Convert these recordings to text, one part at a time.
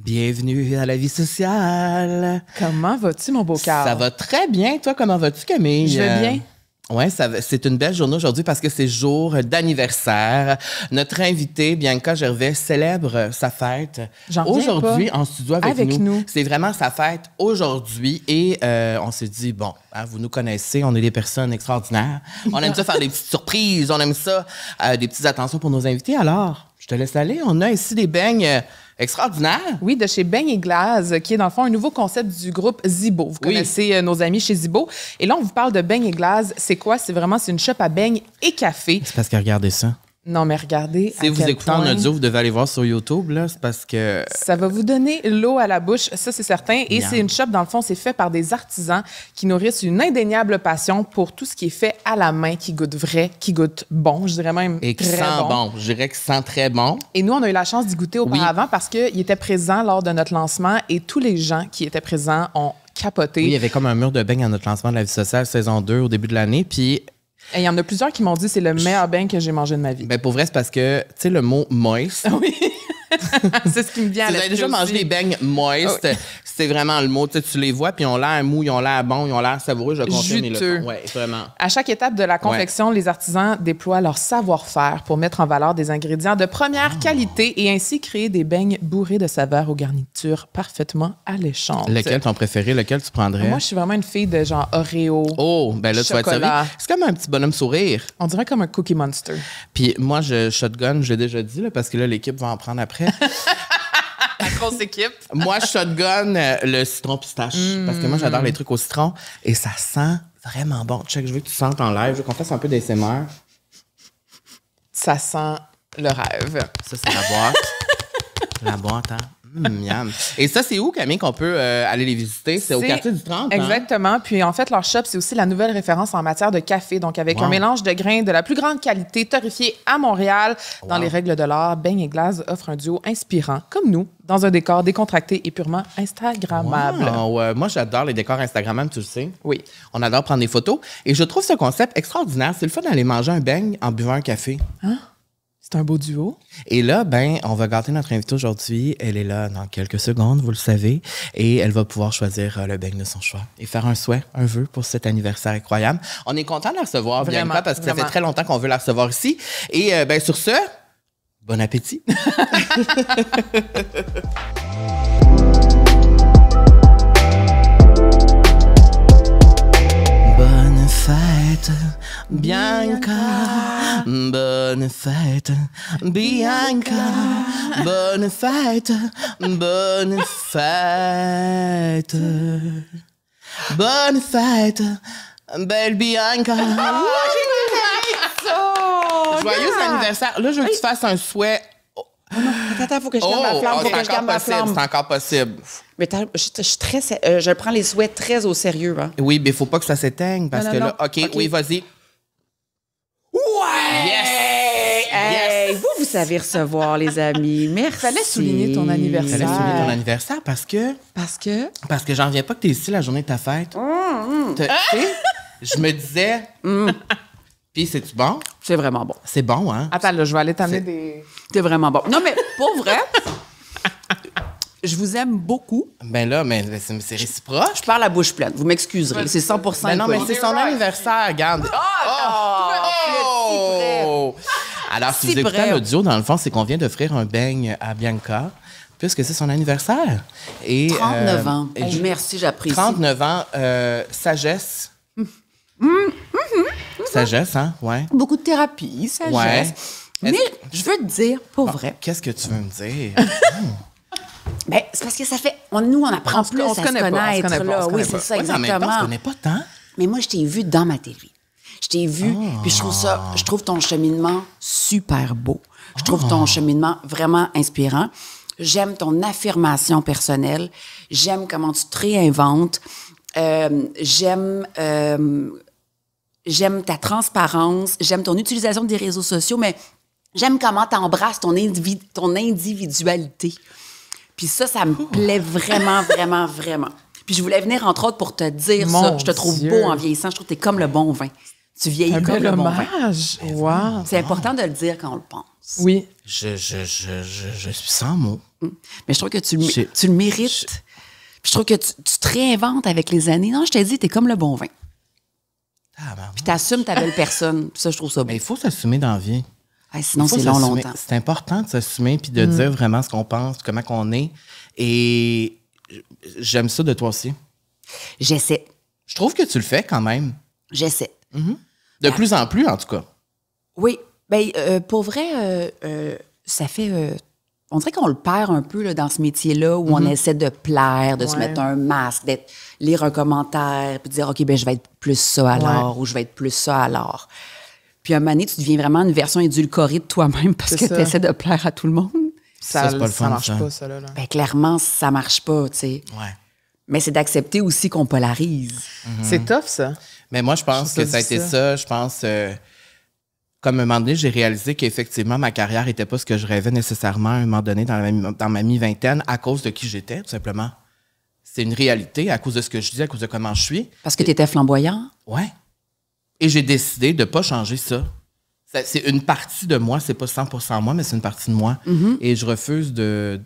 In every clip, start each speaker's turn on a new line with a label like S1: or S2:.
S1: Bienvenue à la vie sociale.
S2: Comment vas-tu, mon beau cœur?
S1: Ça va très bien. Toi, comment vas-tu, Camille?
S2: Je vais bien.
S1: Oui, c'est une belle journée aujourd'hui parce que c'est jour d'anniversaire. Notre invité, Bianca Gervais, célèbre sa fête aujourd'hui en studio avec nous. C'est vraiment sa fête aujourd'hui et on s'est dit, bon, hein, vous nous connaissez, on est des personnes extraordinaires. On aime ça faire des petites surprises, on aime ça, des petites attentions pour nos invités. Alors, je te laisse aller. On a ici des beignes extraordinaire.
S2: Oui, de chez Beignes et Glace, qui est dans le fond un nouveau concept du groupe Zibo. Vous connaissez nos amis chez Zibo. Et là, on vous parle de Beignes et Glace. C'est quoi? C'est une shop à beignes et café.
S1: C'est parce que regardez ça.
S2: Non, mais regardez.
S1: Si vous écoutez en audio, vous devez aller voir sur YouTube, là. C'est parce que.
S2: Ça va vous donner l'eau à la bouche, ça, c'est certain. Et c'est une shop, dans le fond, c'est fait par des artisans qui nourrissent une indéniable passion pour tout ce qui est fait à la main, qui goûte vrai, qui goûte bon. Je dirais même.
S1: Et qui sent bon. Je dirais qu'il sent très bon.
S2: Et nous, on a eu la chance d'y goûter auparavant parce qu'il était présent lors de notre lancement et tous les gens qui étaient présents ont capoté.
S1: Oui, il y avait comme un mur de beignes à notre lancement de la vie sociale saison 2 au début de l'année. Puis.
S2: Et il y en a plusieurs qui m'ont dit que c'est le meilleur beigne que j'ai mangé de ma vie.
S1: Ben pour vrai, c'est parce que, tu sais, le mot « moist ».
S2: Oui. C'est ce qui me vient à l'esprit.
S1: Vous avez déjà mangé des beignes moist. Oui. C'est vraiment le mot. Tu les vois, puis ils ont l'air mou, ils ont l'air bons, ils ont l'air savoureux. Je confirme.
S2: Juteux.
S1: Oui, vraiment.
S2: À chaque étape de la confection, les artisans déploient leur savoir-faire pour mettre en valeur des ingrédients de première qualité et ainsi créer des beignes bourrés de saveurs aux garnitures parfaitement alléchantes.
S1: Lequel ton préféré? Lequel tu prendrais?
S2: Moi, je suis vraiment une fille de genre Oreo.
S1: Oh, ben là,
S2: chocolat.
S1: Tu vas être servi. C'est comme un petit bonhomme sourire.
S2: On dirait comme un Cookie Monster.
S1: Puis moi, je shotgun, je l'ai déjà dit, là, parce que là, l'équipe va en prendre après.
S2: La grosse équipe.
S1: Moi, je shotgun le citron pistache. Parce que moi, j'adore les trucs au citron. Et ça sent vraiment bon. Check, je veux que tu sentes en live. Je veux qu'on fasse un peu d'ASMR.
S2: Ça sent le rêve.
S1: Ça, c'est la boîte. La boîte, hein? Miam. Et ça, c'est où, Camille, qu'on peut aller les visiter? C'est au quartier du 30,
S2: exactement. Hein? Puis, en fait, leur shop, c'est aussi la nouvelle référence en matière de café. Donc, avec un mélange de grains de la plus grande qualité, torréfié à Montréal. Dans les règles de l'art, Beignes et Glace offre un duo inspirant, comme nous, dans un décor décontracté et purement instagrammable.
S1: Moi, j'adore les décors Instagrammables, tu le sais.
S2: Oui.
S1: On adore prendre des photos. Et je trouve ce concept extraordinaire. C'est le fun d'aller manger un beigne en buvant un café.
S2: Hein? C'est un beau duo.
S1: Et là, on va gâter notre invitée aujourd'hui. Elle est là dans quelques secondes, vous le savez. Et elle va pouvoir choisir le beigne de son choix et faire un souhait, un vœu pour cet anniversaire incroyable. On est content de la recevoir, Bianca, parce que ça fait très longtemps qu'on veut la recevoir ici. Et sur ce, bon appétit! Bonne fête, Bianca. Bonne fête, Bianca. Bonne fête, bonne fête. Bonne fête, belle Bianca. Joyeux anniversaire. Là, je veux que tu fasses un souhait.
S3: Oh non, attends, faut que je garde ma flamme. Faut que je garde ma flamme.
S1: C'est encore possible.
S3: Mais je prends les souhaits très au sérieux. Hein.
S1: Oui, mais il faut pas que ça s'éteigne parce que là, OK, oui, vas-y.
S3: Ouais!
S1: Yes!
S3: Hey, vous savez recevoir, les amis. Merci.
S2: Fallait souligner ton anniversaire.
S1: Fallait souligner ton anniversaire parce que j'en reviens pas que t'es ici la journée de ta fête. Tu sais, je me disais... Puis, c'est-tu bon?
S3: C'est vraiment bon.
S1: C'est bon, hein?
S2: Attends, là, je vais aller t'amener des...
S3: C'est vraiment bon. Non, mais pour vrai, je vous aime beaucoup.
S1: Ben là, mais c'est réciproque.
S3: Je parle à bouche pleine. Vous m'excuserez. C'est 100%
S1: Ben non, mais c'est son anniversaire, regarde. Oh! Alors, si vous écoutez l'audio, dans le fond, c'est qu'on vient d'offrir un beigne à Bianca, puisque c'est son anniversaire. Et,
S3: 39 ans. Merci, j'apprécie.
S1: 39 ans, sagesse. Sagesse, hein? Ouais.
S3: Beaucoup de thérapie, sagesse.
S1: Ouais.
S3: Mais je veux te dire, pour vrai.
S1: Qu'est-ce que tu veux me dire?
S3: Ben, c'est parce que ça fait... Nous, on apprend plus à se connaître. Oui, c'est ça, exactement.
S1: On se connaît pas tant.
S3: Mais moi, je t'ai vu dans ma télé. Je t'ai vu, puis je trouve ton cheminement super beau. Je trouve ton cheminement vraiment inspirant. J'aime ton affirmation personnelle. J'aime comment tu te réinventes. J'aime ta transparence, j'aime ton utilisation des réseaux sociaux, mais j'aime comment tu embrasses ton individualité. Puis ça me plaît vraiment, vraiment, vraiment. Puis je voulais venir, entre autres, pour te dire ça. Je te trouve beau en vieillissant. Je trouve que tu es comme le bon vin. Tu vieillis comme le bon vin.
S2: Wow.
S3: C'est important de le dire quand on le pense.
S2: Oui.
S1: Je suis sans mots.
S3: Mais je trouve que tu le mérites. Puis je trouve que tu te réinventes avec les années. Non, je t'ai dit, t'es comme le bon vin. Puis t'assumes ta belle personne. Ça, je trouve ça beau.
S1: Mais il faut s'assumer dans la vie.
S3: Sinon, c'est longtemps.
S1: C'est important de s'assumer puis de dire vraiment ce qu'on pense, comment qu'on est. Et j'aime ça de toi aussi.
S3: J'essaie.
S1: Je trouve que tu le fais quand même.
S3: J'essaie.
S1: De plus en plus, en tout cas.
S3: Oui. Bien, pour vrai, ça fait... on dirait qu'on le perd un peu là, dans ce métier-là où on essaie de plaire, de se mettre un masque, lire un commentaire, puis dire « OK, ben je vais être plus ça alors ou je vais être plus ça alors. » Puis à un moment donné, tu deviens vraiment une version édulcorée de toi-même parce que tu essaies de plaire à tout le monde.
S1: Ça, c'est pas le fun,
S2: ça marche pas, ça. Là.
S3: Ben, clairement, ça marche pas, tu sais.
S1: Ouais.
S3: Mais c'est d'accepter aussi qu'on polarise.
S2: C'est tough, ça.
S1: Mais moi, je pense que ça a été ça. Je pense... comme à un moment donné, j'ai réalisé qu'effectivement, ma carrière n'était pas ce que je rêvais nécessairement à un moment donné dans ma mi-vingtaine à cause de qui j'étais, tout simplement. C'est une réalité à cause de ce que je dis, à cause de comment je suis.
S3: Parce que tu étais flamboyant?
S1: Oui. Et j'ai décidé de ne pas changer ça. C'est une partie de moi, c'est pas 100% moi, mais c'est une partie de moi. Et je refuse de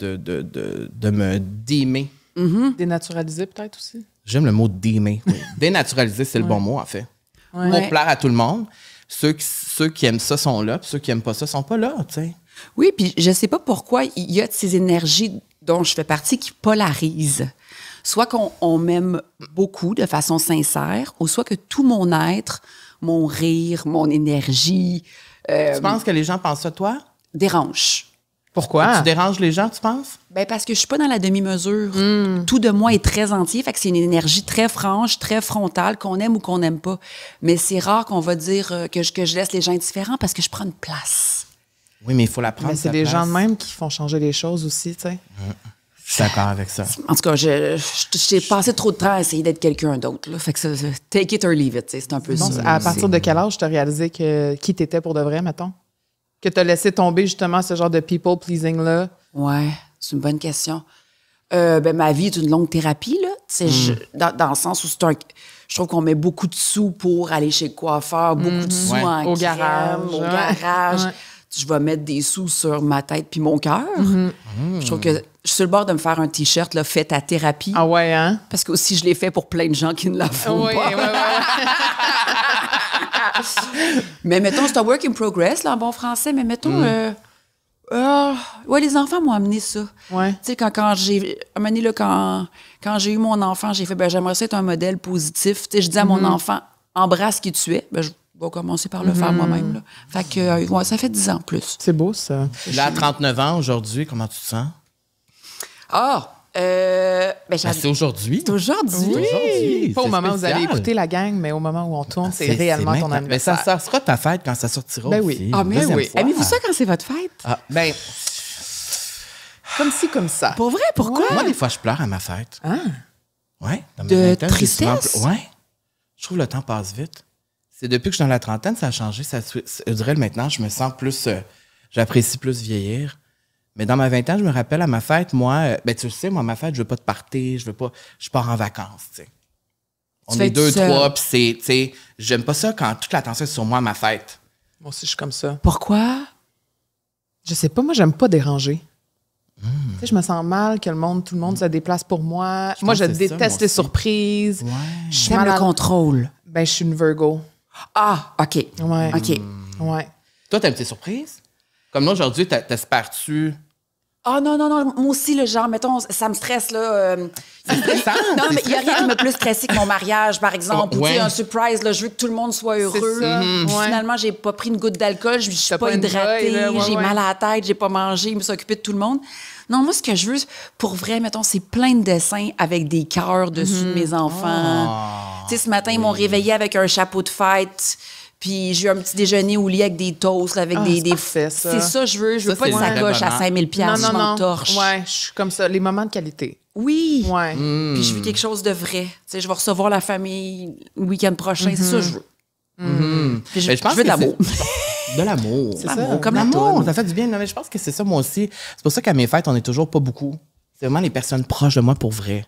S1: me démer.
S2: Dénaturaliser peut-être aussi?
S1: J'aime le mot démer. Oui. Dénaturaliser, c'est le bon mot, en fait.
S2: Ouais.
S1: Pour plaire à tout le monde. Ceux qui aiment ça sont là, puis ceux qui n'aiment pas ça sont pas là, tu sais.
S3: Oui, puis je sais pas pourquoi il y a de ces énergies dont je fais partie qui polarisent. Soit qu'on m'aime beaucoup de façon sincère, ou soit que tout mon être, mon rire, mon énergie...
S1: tu penses que les gens pensent ça, toi?
S3: Dérange.
S2: Pourquoi?
S1: Tu déranges les gens, tu penses?
S3: Ben parce que je suis pas dans la demi-mesure. Tout de moi est très entier, fait que c'est une énergie très franche, très frontale, qu'on aime ou qu'on n'aime pas. Mais c'est rare qu'on va dire que je laisse les gens indifférents parce que je prends une place.
S1: Oui, mais il faut la prendre.
S2: Mais c'est les gens de même qui font changer les choses aussi, tu sais.
S1: Je suis d'accord avec ça.
S3: En tout cas, j'ai passé trop de temps à essayer d'être quelqu'un d'autre. Là. Fait que ça, take it or leave it, c'est un peu ça.
S2: À partir de quel âge tu as réalisé qui t'étais pour de vrai, mettons? Que tu as laissé tomber justement ce genre de people-pleasing-là?
S3: Ouais, c'est une bonne question. Ma vie est une longue thérapie, là. Dans le sens où je trouve qu'on met beaucoup de sous pour aller chez le coiffeur, beaucoup de sous au garage. Ouais. Je vais mettre des sous sur ma tête puis mon cœur. Je trouve que je suis sur le bord de me faire un T-shirt, là, fait à thérapie.
S2: Ah ouais, hein?
S3: Parce que aussi, je l'ai fait pour plein de gens qui ne la font pas.
S2: Ouais.
S3: Mais mettons, c'est un work in progress, là, en bon français, mais mettons... les enfants m'ont amené ça.
S2: Ouais.
S3: Tu sais, quand j'ai... À un moment donné, là, quand j'ai eu mon enfant, j'ai fait, j'aimerais ça être un modèle positif. Tu sais, je dis à mon enfant, embrasse qui tu es. Je vais commencer par le faire moi-même, là. Fait que, ça fait 10 ans plus.
S2: C'est beau, ça.
S1: Là, à 39 ans, aujourd'hui, comment tu te sens? C'est aujourd'hui.
S3: C'est aujourd'hui.
S2: Oui. Pas au moment où vous allez écouter la gang, mais au moment où on tourne, c'est réellement ton anniversaire.
S1: Mais ça sera ta fête quand ça sortira
S2: aussi.
S1: Oui.
S3: Mais oui. Aimez-vous ça quand c'est votre fête?
S2: Comme ci, comme ça.
S3: Pour vrai? Pourquoi?
S1: Moi, des fois, je pleure à ma fête.
S2: Ah.
S1: Ouais.
S3: De tristesse?
S1: Ouais. Je trouve que le temps passe vite. C'est depuis que je suis dans la trentaine, ça a changé. Je dirais maintenant, je me sens plus... j'apprécie plus vieillir. Mais dans ma vingtaine, je me rappelle à ma fête, moi... tu le sais, moi, ma fête, je veux pas de party, je pars en vacances, tu sais. On est 2, 3, puis c'est... Tu sais, j'aime pas ça quand toute l'attention est sur moi à ma fête.
S2: Moi aussi, je suis comme ça.
S3: Pourquoi?
S2: Je sais pas, moi, j'aime pas déranger. Tu sais, je me sens mal que tout le monde se déplace pour moi. Moi, je déteste les surprises.
S1: Ouais.
S3: J'aime le contrôle.
S2: Je suis une Virgo.
S3: Ah, OK.
S2: Ouais.
S3: OK.
S2: Ouais.
S1: Toi, t'aimes tes surprises? Comme là, aujourd'hui, t'espères-tu...
S3: Ah non, moi aussi, le genre, mettons, ça me stresse, là.
S1: C'est stressant.
S3: Non, mais il n'y a rien qui me plus stressé que mon mariage, par exemple. Ou un surprise, là, je veux que tout le monde soit heureux.
S2: C'est ça.
S3: Finalement, j'ai pas pris une goutte d'alcool, je suis pas hydratée, j'ai mal à la tête, j'ai pas mangé, je me suis occupée de tout le monde. Non, moi, ce que je veux, pour vrai, mettons, c'est plein de dessins avec des cœurs dessus de mes enfants. Tu sais, ce matin, ils m'ont réveillé avec un chapeau de fête. Puis j'ai eu un petit déjeuner au lit avec des toasts, avec des
S2: parfait, ça.
S3: C'est ça, je veux. Je veux pas une sacoche à 5 000 $, je m'en torche.
S2: Ouais, je suis comme ça. Les moments de qualité.
S3: Oui.
S2: Ouais.
S3: Puis je veux quelque chose de vrai. Tu sais, je vais recevoir la famille le week-end prochain. C'est ça, je veux. Puis je veux de l'amour.
S1: De l'amour.
S2: C'est ça.
S3: Comme
S1: l'amour. Ça fait du bien. Non, mais je pense que c'est ça, moi aussi. C'est pour ça qu'à mes fêtes, on n'est toujours pas beaucoup. C'est vraiment les personnes proches de moi pour vrai.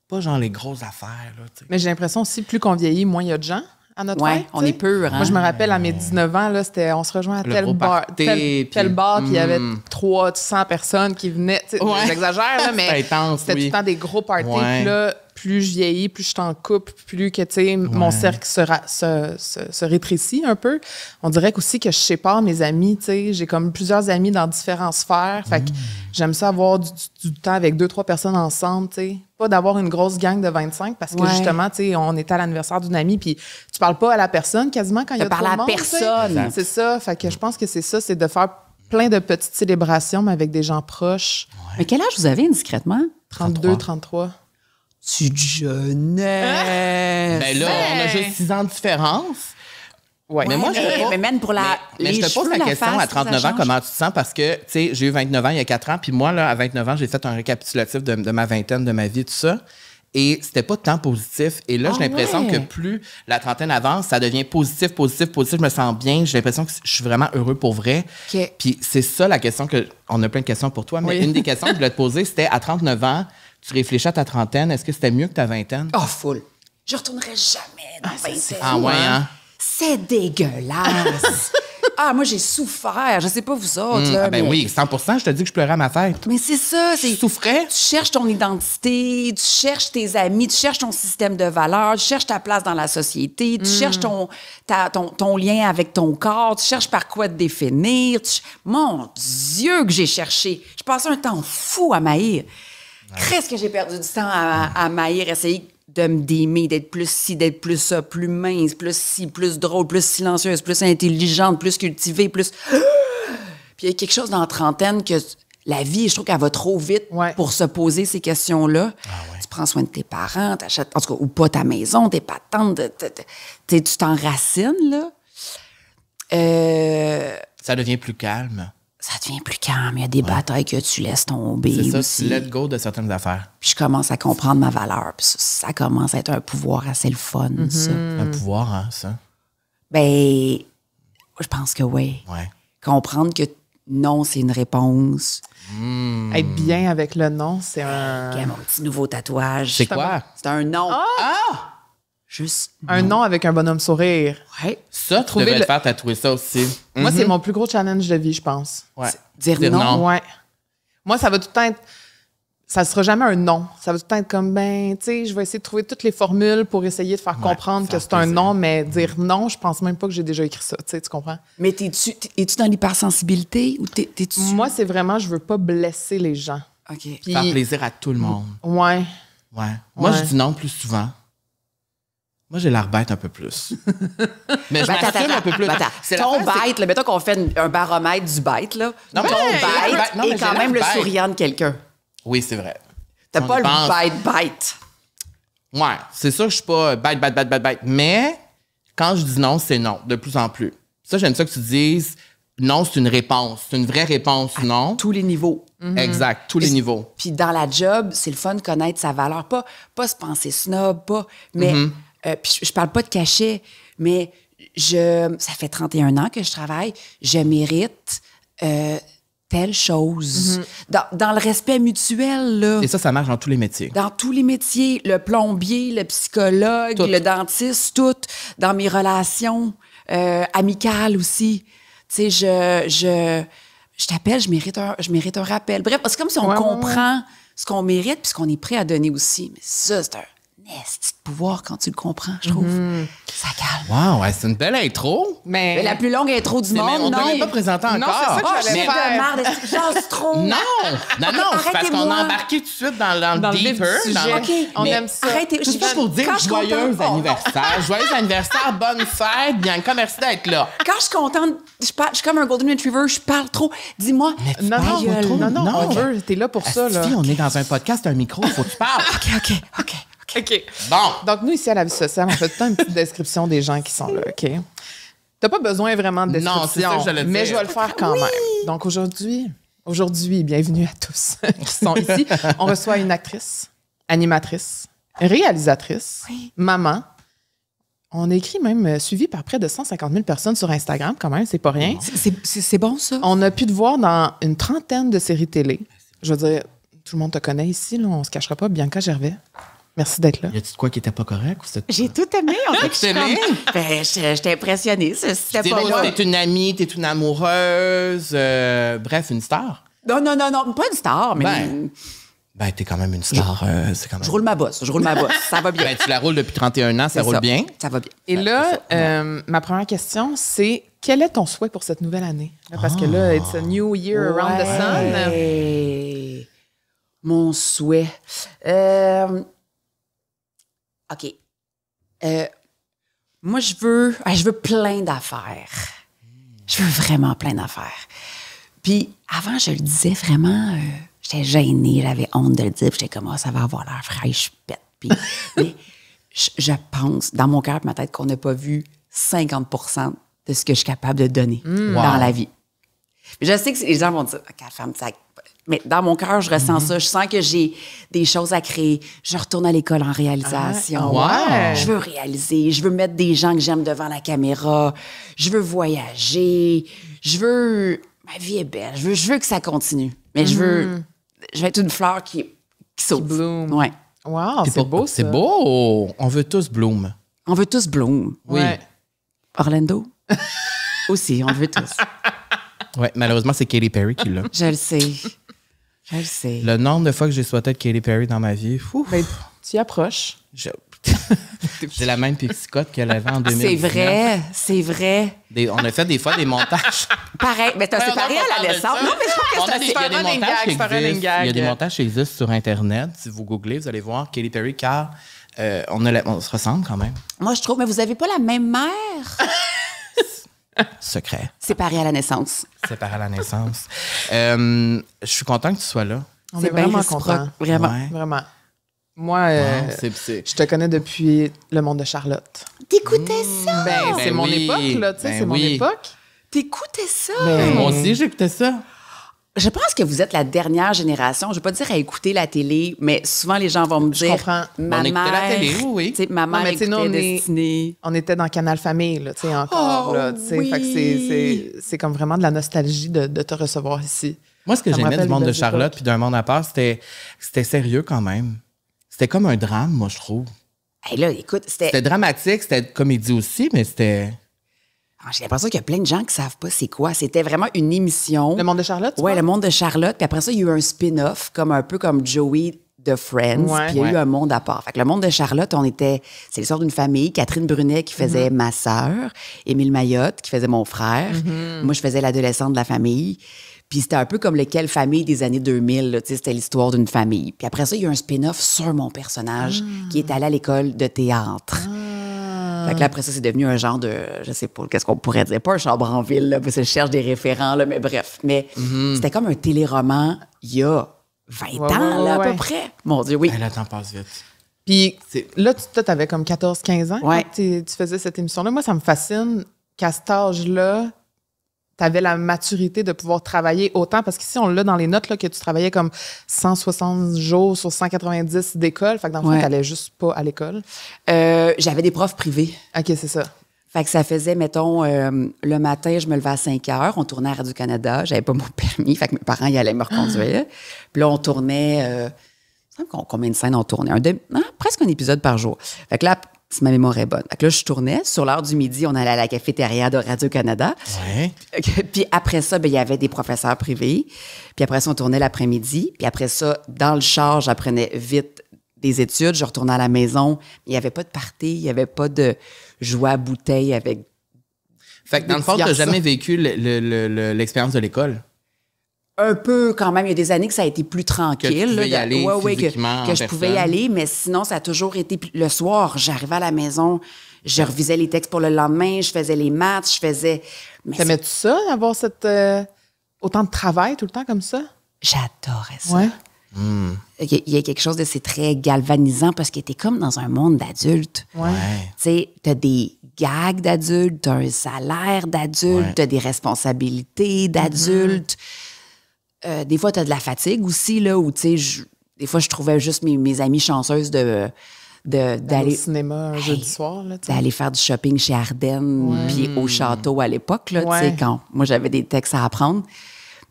S1: Pas genre les grosses affaires. Là,
S2: mais j'ai l'impression aussi, plus qu'on vieillit, moins il y a de gens à notre fête.
S3: On est pur. Hein?
S2: Moi, je me rappelle, à mes 19 ans, là, on se rejoint à tel bar, puis il y avait 300 personnes qui venaient. J'exagère, là, mais c'était tout le temps des gros parties. Puis là, plus je vieillis, plus je suis en couple, plus que, mon cercle se rétrécit un peu. On dirait aussi que je sépare mes amis, j'ai comme plusieurs amis dans différentes sphères. Fait que j'aime ça avoir du temps avec 2-3 personnes ensemble, Pas d'avoir une grosse gang de 25 parce que justement, on était à l'anniversaire d'une amie, puis tu parles pas à la personne quasiment quand il y a trop de monde. Tu parles à personne. C'est ça. Fait que je pense que c'est ça, c'est de faire plein de petites célébrations, mais avec des gens proches.
S3: Ouais. Mais quel âge vous avez indiscrètement?
S2: 32, 33.
S3: Tu jeunesse!
S1: Ben là, on a juste 6 ans de différence.
S2: Ouais.
S1: Mais moi, je te pose la question à 39 ans, comment tu te sens? Parce que, tu sais, j'ai eu 29 ans il y a 4 ans, puis moi, là, à 29 ans, j'ai fait un récapitulatif de ma vingtaine, de ma vie, tout ça. Et c'était pas tant positif. Et là, j'ai l'impression que plus la trentaine avance, ça devient positif. Je me sens bien. J'ai l'impression que je suis vraiment heureux pour vrai.
S3: Okay.
S1: Puis c'est ça la question on a plein de questions pour toi, mais une des questions que je voulais te poser, c'était à 39 ans, tu réfléchis à ta trentaine, est-ce que c'était mieux que ta vingtaine?
S3: Oh, full. Je retournerai jamais dans la vingtaine.
S1: Ah ouais, hein?
S3: C'est dégueulasse. Moi, j'ai souffert. Je sais pas vous autres. Là,
S1: ben oui, 100%, je te dis que je pleurais à ma fête.
S3: Mais c'est ça.
S1: Tu souffrais?
S3: Tu cherches ton identité, tu cherches tes amis, tu cherches ton système de valeurs, tu cherches ta place dans la société, tu cherches ton lien avec ton corps, tu cherches par quoi te définir. Mon Dieu que j'ai cherché. Je passais un temps fou à m'haïr. Qu'est-ce que j'ai perdu du temps à m'haïr, essayer de me démer, d'être plus ci, d'être plus ça, plus mince, plus ci, plus drôle, plus silencieuse, plus intelligente, plus cultivée, plus... Puis il y a quelque chose dans la trentaine que la vie, je trouve qu'elle va trop vite pour se poser ces questions-là. Tu prends soin de tes parents, t'achètes, en tout cas, ou pas ta maison, tes patentes, tu t'enracines, là.
S1: Ça devient plus calme.
S3: Ça devient plus calme. Il y a des batailles que tu laisses tomber.
S1: C'est ça,
S3: aussi.
S1: Tu let go de certaines affaires.
S3: Puis je commence à comprendre ma valeur. Puis ça commence à être un pouvoir assez le fun, ça.
S1: Un pouvoir, hein, ça?
S3: Ben, je pense que oui.
S1: Ouais.
S3: Comprendre que non, c'est une réponse.
S2: Être bien avec le non, c'est un...
S3: Okay, mon petit nouveau tatouage.
S1: C'est quoi?
S3: C'est un non.
S1: Ah!
S3: Juste
S2: un non avec un bonhomme sourire.
S3: Ouais.
S1: Ça, tu devrais te faire tatouer ça aussi.
S2: Moi, c'est mon plus gros challenge de vie, je pense.
S1: Ouais.
S3: Dire non.
S2: Ouais. Moi, ça va tout le temps être... Ça sera jamais un non. Ça va tout le temps être comme, tu sais, je vais essayer de trouver toutes les formules pour essayer de faire comprendre que c'est un non, mais dire non, je pense même pas que j'ai déjà écrit ça, tu sais, tu comprends?
S3: Mais es-tu dans l'hypersensibilité ou t'es-tu...
S2: Moi, c'est vraiment, je veux pas blesser les gens.
S3: OK.
S2: Puis...
S1: Faire plaisir à tout le monde.
S2: Ouais.
S1: Moi, je dis non plus souvent. Moi, j'ai l'air bête un peu plus. Mais je m'assume un peu plus.
S3: Ton bête, là, mettons qu'on fait un baromètre du bête, là.
S1: Non,
S3: ton bête est quand même le souriant de quelqu'un.
S1: Oui, c'est vrai.
S3: T'as pas le bête.
S1: Ouais, c'est sûr que je suis pas bête. Mais quand je dis non, c'est non, de plus en plus. Ça, j'aime ça que tu dises non, c'est une réponse. C'est une vraie réponse, non.
S3: Tous les niveaux.
S1: Exact, tous les niveaux.
S3: Puis dans la job, c'est le fun de connaître sa valeur. Pas se penser snob, pas... Mais... Puis je parle pas de cachet, mais ça fait 31 ans que je travaille. Je mérite telle chose. Dans le respect mutuel, là.
S1: Et ça marche dans tous les métiers.
S3: Dans tous les métiers. Le plombier, le psychologue, le dentiste, tout. Dans mes relations amicales aussi. Tu sais, je t'appelle, je mérite un rappel. Bref, c'est comme si on comprend ce qu'on mérite puis ce qu'on est prêt à donner aussi. Mais ça, c'est un petit pouvoir quand tu le comprends, je trouve. Ça calme.
S1: Wow, c'est une belle intro.
S3: Mais la plus longue intro du monde,
S1: on ne t'a même pas présenté encore.
S2: Non, c'est ça que j'allais faire.
S3: J'ose trop.
S1: Non, c'est parce qu'on a embarqué tout de suite dans le deeper.
S2: OK, on aime ça.
S3: Arrêtez.
S1: Tout ça pour dire joyeux anniversaire. Joyeux anniversaire, bonne fête. Bianca, merci d'être là.
S3: Quand je suis contente, je suis comme un golden retriever, je parle trop. Dis-moi.
S2: Non, t'es là pour ça. Là.
S1: On est dans un podcast, un micro, il faut que tu parles.
S2: OK.
S1: Bon.
S2: Donc, nous, ici, à la vie sociale, on fait tout le temps une petite description des gens qui sont là, OK? T'as pas besoin vraiment de description,
S1: non, c'est ça que j'allais dire.
S2: Mais je vais le faire quand même. Donc, aujourd'hui, bienvenue à tous qui sont ici. On reçoit une actrice, animatrice, réalisatrice, maman. On a écrit même suivi par près de 150 000 personnes sur Instagram, quand même, c'est pas rien.
S3: C'est bon, ça?
S2: On a pu te voir dans une trentaine de séries télé. Je veux dire, tout le monde te connaît ici, là, on se cachera pas, Bianca Gervais. Merci d'être là.
S1: Y a-tu de quoi qui était pas correct?
S3: J'ai tout aimé. En fait, j'étais impressionnée. C'était pas moi.
S1: T'es une amie, t'es une amoureuse, bref, une star?
S3: Non, pas une star, mais...
S1: Ben, t'es quand même une star. C'est quand même...
S3: Je roule ma bosse, ça va bien.
S1: Ben, tu la roules depuis 31 ans, ça roule bien?
S3: Ça va bien.
S2: Et là, ma première question, c'est quel est ton souhait pour cette nouvelle année? Parce que là, it's a new year around the sun.
S3: Mon souhait. OK. Moi, je veux plein d'affaires. Je veux vraiment plein d'affaires. Puis, avant, je le disais vraiment, j'étais gênée, j'avais honte de le dire. Puis j'étais comme, ça va avoir l'air fraîche, pète. Puis, mais je pense, dans mon cœur et ma tête, qu'on n'a pas vu 50% de ce que je suis capable de donner dans la vie. Mais je sais que les gens vont dire, ferme ça. Mais dans mon cœur, je ressens ça. Je sens que j'ai des choses à créer. Je retourne à l'école en réalisation. Je veux réaliser. Je veux mettre des gens que j'aime devant la caméra. Je veux voyager. Ma vie est belle. Je veux que ça continue. Mais je veux être une fleur qui saute. Qui bloom. Ouais.
S2: Wow, c'est beau, ça.
S1: C'est beau. On veut tous bloom.
S3: On veut tous bloom.
S1: Oui.
S2: Ouais.
S3: Orlando? Aussi, on veut tous.
S1: Oui, malheureusement, c'est Katy Perry qui l'a.
S3: Je le sais. Le
S1: nombre de fois que j'ai souhaité être Katy Perry dans ma vie,
S2: ben, tu y approches.
S1: J'ai la même psychote qu'elle avait en 2019.
S3: C'est vrai.
S1: On a fait des fois des montages.
S3: Pareil, mais c'est pareil à la naissance. Non, mais je crois que
S1: il y a des montages qui existent. Il y a des montages qui existent sur Internet. Si vous googlez, vous allez voir Katy Perry, car on se ressemble quand même.
S3: Moi, je trouve, mais vous n'avez pas la même mère.
S1: Secret.
S3: Séparés à la naissance.
S1: Séparés à la naissance. Je suis content que tu sois là.
S2: On est vraiment content.
S3: Vraiment.
S1: Ouais.
S2: Vraiment. Moi, je te connais depuis Le Monde de Charlotte.
S3: T'écoutais ça?
S2: C'est mon époque, là. Tu sais, c'est mon époque.
S3: T'écoutais ça?
S1: Moi aussi, j'écoutais ça.
S3: Je pense que vous êtes la dernière génération. Je ne veux pas dire à écouter la télé, mais souvent, les gens vont me dire...
S2: Je comprends.
S3: Ma mère,
S1: la télé, oui.
S3: Ma mère écoutait Destinée.
S2: On était dans Canal Famille, là, tu sais, encore. Là,
S3: oui.
S2: Fait que c'est comme vraiment de la nostalgie de te recevoir ici.
S1: Moi, ce que j'aimais du Monde de Charlotte puis d'un monde à part, c'était sérieux quand même. C'était comme un drame, moi, je trouve.
S3: Hey, là, écoute,
S1: c'était dramatique, c'était comédie aussi, mais c'était...
S3: J'ai l'impression qu'il y a plein de gens qui ne savent pas c'est quoi. C'était vraiment une émission.
S2: Le Monde de Charlotte?
S3: Oui, Le Monde de Charlotte. Puis après ça, il y a eu un spin-off, un peu comme Joey de Friends. Puis il y a eu un monde à part. Fait que Le Monde de Charlotte, c'est l'histoire d'une famille. Catherine Brunet qui faisait ma sœur. Émile Mayotte qui faisait mon frère. Moi, je faisais l'adolescente de la famille. Puis c'était un peu comme lesquelles familles des années 2000. Là, c'était l'histoire d'une famille. Puis après ça, il y a eu un spin-off sur mon personnage qui est allé à l'école de théâtre. Fait que là, après ça, c'est devenu un genre de... Je sais pas, qu'est-ce qu'on pourrait dire? Pas un chambre en ville, là, parce que je cherche des référents, là, mais bref. Mais c'était comme un téléroman il y a 20 ans, là, à peu près. Mon Dieu, oui.
S1: Le temps passe vite.
S2: Puis là, tu avais comme 14-15 ans
S3: quand
S2: tu faisais cette émission-là. Moi, ça me fascine qu'à cet âge-là, tu avais la maturité de pouvoir travailler autant, parce qu'ici, on l'a dans les notes, là, que tu travaillais comme 160 jours sur 190 d'école. Fait que dans le fond, tu n'allais juste pas à l'école.
S3: J'avais des profs privés.
S2: OK, c'est ça.
S3: Fait que ça faisait, mettons, le matin, je me levais à 5 heures. On tournait à Radio-Canada. J'avais pas mon permis. Fait que mes parents, ils allaient me reconduire. Puis là, on tournait... combien de scènes on tournait? Presque un épisode par jour. Fait que là, si ma mémoire est bonne. Fait que là, je tournais. Sur l'heure du midi, on allait à la cafétéria de Radio-Canada.
S1: Ouais.
S3: Puis après ça, il y avait des professeurs privés. Puis après ça, on tournait l'après-midi. Puis après ça, dans le char, j'apprenais vite des études. Je retournais à la maison. Il n'y avait pas de party. Il n'y avait pas de jouer à bouteille avec...
S1: Fait que dans le fond, tu n'as jamais vécu l'expérience de l'école?
S3: Un peu quand même. Il y a des années que ça a été plus tranquille.
S1: Que tu pouvais y aller physiquement,
S3: que je pouvais y aller, mais sinon, ça a toujours été... Le soir, j'arrivais à la maison, je revisais les textes pour le lendemain, je faisais les maths, je faisais...
S2: T'aimais-tu ça, d'avoir autant de travail tout le temps comme ça?
S3: J'adorais ça.
S2: Ouais.
S3: Il y a quelque chose de... C'est très galvanisant parce que t'es comme dans un monde d'adultes.
S2: Ouais.
S3: Tu sais, t'as des gags d'adultes, t'as un salaire d'adulte, t'as des responsabilités d'adultes. Des fois, tu as de la fatigue aussi, là, où, tu sais, des fois, je trouvais juste mes amies chanceuses d'aller
S2: au cinéma un jeudi soir, là,
S3: d'aller faire du shopping chez Ardennes, puis au château à l'époque, là, tu sais, quand moi, j'avais des textes à apprendre.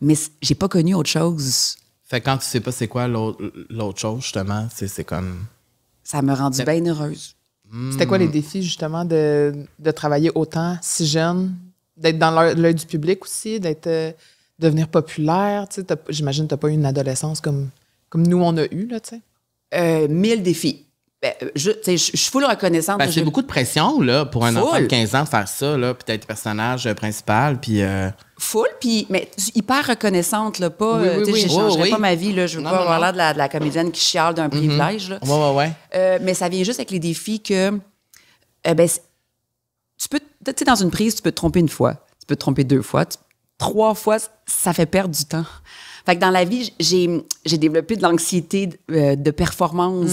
S3: Mais j'ai pas connu autre chose.
S1: Fait que quand tu sais pas c'est quoi l'autre chose, justement, c'est comme...
S3: Ça m'a rendue bien heureuse.
S2: C'était quoi les défis, justement, de travailler autant, si jeune, d'être dans l'œil du public aussi, devenir populaire? J'imagine que tu n'as pas eu une adolescence comme nous, on a eu, là, tu
S3: sais. 1000 défis. Ben, je suis full reconnaissante.
S1: C'est beaucoup de pression, là, pour un enfant de 15 ans, faire ça, là, puis être personnage principal, puis...
S3: Full, puis mais hyper reconnaissante, là, pas... Je changerais pas ma vie, là, je veux pas avoir l'air de la comédienne qui chiale d'un privilège, là. Mais ça vient juste avec les défis que... tu peux... Tu sais, dans une prise, tu peux te tromper une fois, tu peux te tromper 2 fois, 3 fois, ça fait perdre du temps. Fait que dans la vie, j'ai développé de l'anxiété de performance.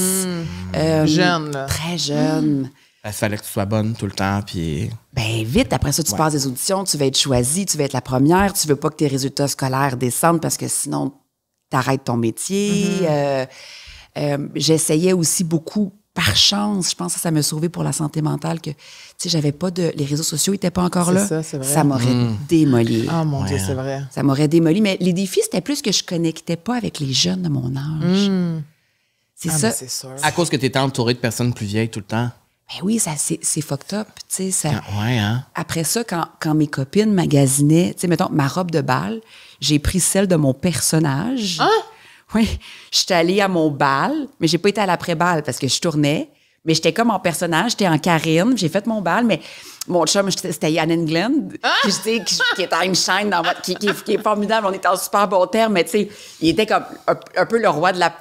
S2: Jeune, là.
S3: Très jeune.
S1: Il fallait que tu sois bonne tout le temps, puis...
S3: Ben vite, après ça, tu passes des auditions, tu vas être choisie, tu vas être la première, tu veux pas que tes résultats scolaires descendent parce que sinon, t'arrêtes ton métier. J'essayais aussi beaucoup, par chance, je pense que ça m'a sauvé pour la santé mentale, que, tu sais, j'avais pas de... Les réseaux sociaux n'étaient pas encore là.
S2: Ça, c'est vrai.
S3: Ça m'aurait démoli.
S2: Ah, mon Dieu, c'est vrai.
S3: Ça m'aurait démoli. Mais les défis, c'était plus que je connectais pas avec les jeunes de mon âge. C'est ça.
S2: C'est sûr.
S1: À cause que tu étais entourée de personnes plus vieilles tout le temps.
S3: Ben oui, c'est fucked up, tu sais.
S1: Hein?
S3: Après ça, quand mes copines magasinaient, tu sais, mettons, ma robe de bal, j'ai pris celle de mon personnage.
S2: Hein?
S3: Oui, j'étais allée à mon bal, mais j'ai pas été à l'après-bal parce que je tournais. Mais j'étais comme en personnage, j'étais en Karine, j'ai fait mon bal, mais mon chum, c'était Yann Englund, qui est à une chaîne qui est formidable, on était en super bon terme, mais tu sais, il était comme un peu le roi de la...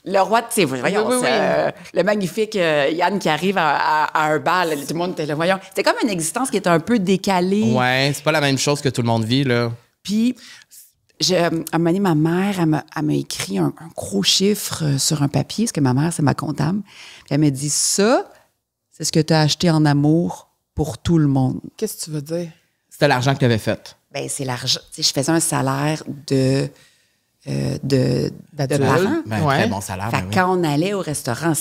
S3: Le roi, tu sais, voyons, le magnifique Yann qui arrive à un bal, tout le monde était là, voyons. C'était comme une existence qui était un peu décalée.
S1: Ouais, c'est pas la même chose que tout le monde vit, là.
S3: Puis... à un moment donné, ma mère, elle m'a écrit un gros chiffre sur un papier, parce que ma mère, c'est ma comptable. Puis elle m'a dit, ça, c'est ce que tu as acheté en amour pour tout le monde.
S2: Qu'est-ce que tu veux dire?
S1: C'était l'argent que tu avais fait.
S3: Bien, c'est l'argent. Tu sais, je faisais un salaire de parents.
S1: Très bon salaire.
S3: Fait que quand on allait au restaurant,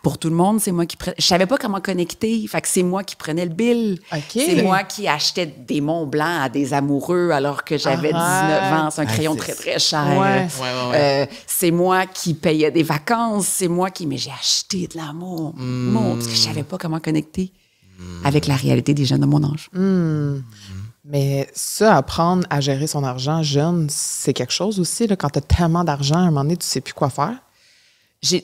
S3: pour tout le monde, c'est moi qui prenais. Je savais pas comment connecter. Fait que c'est moi qui prenais le bill.
S2: Okay.
S3: C'est moi qui achetais des Mont Blanc à des amoureux alors que j'avais 19 ans. C'est un crayon très, très cher. C'est moi qui payais des vacances. C'est moi qui... Mais j'ai acheté de l'amour. Parce que je savais pas comment connecter avec la réalité des jeunes de mon âge.
S2: Mais ça, apprendre à gérer son argent jeune, c'est quelque chose aussi. Là, quand tu as tellement d'argent, à un moment donné, tu sais plus quoi faire.
S3: Je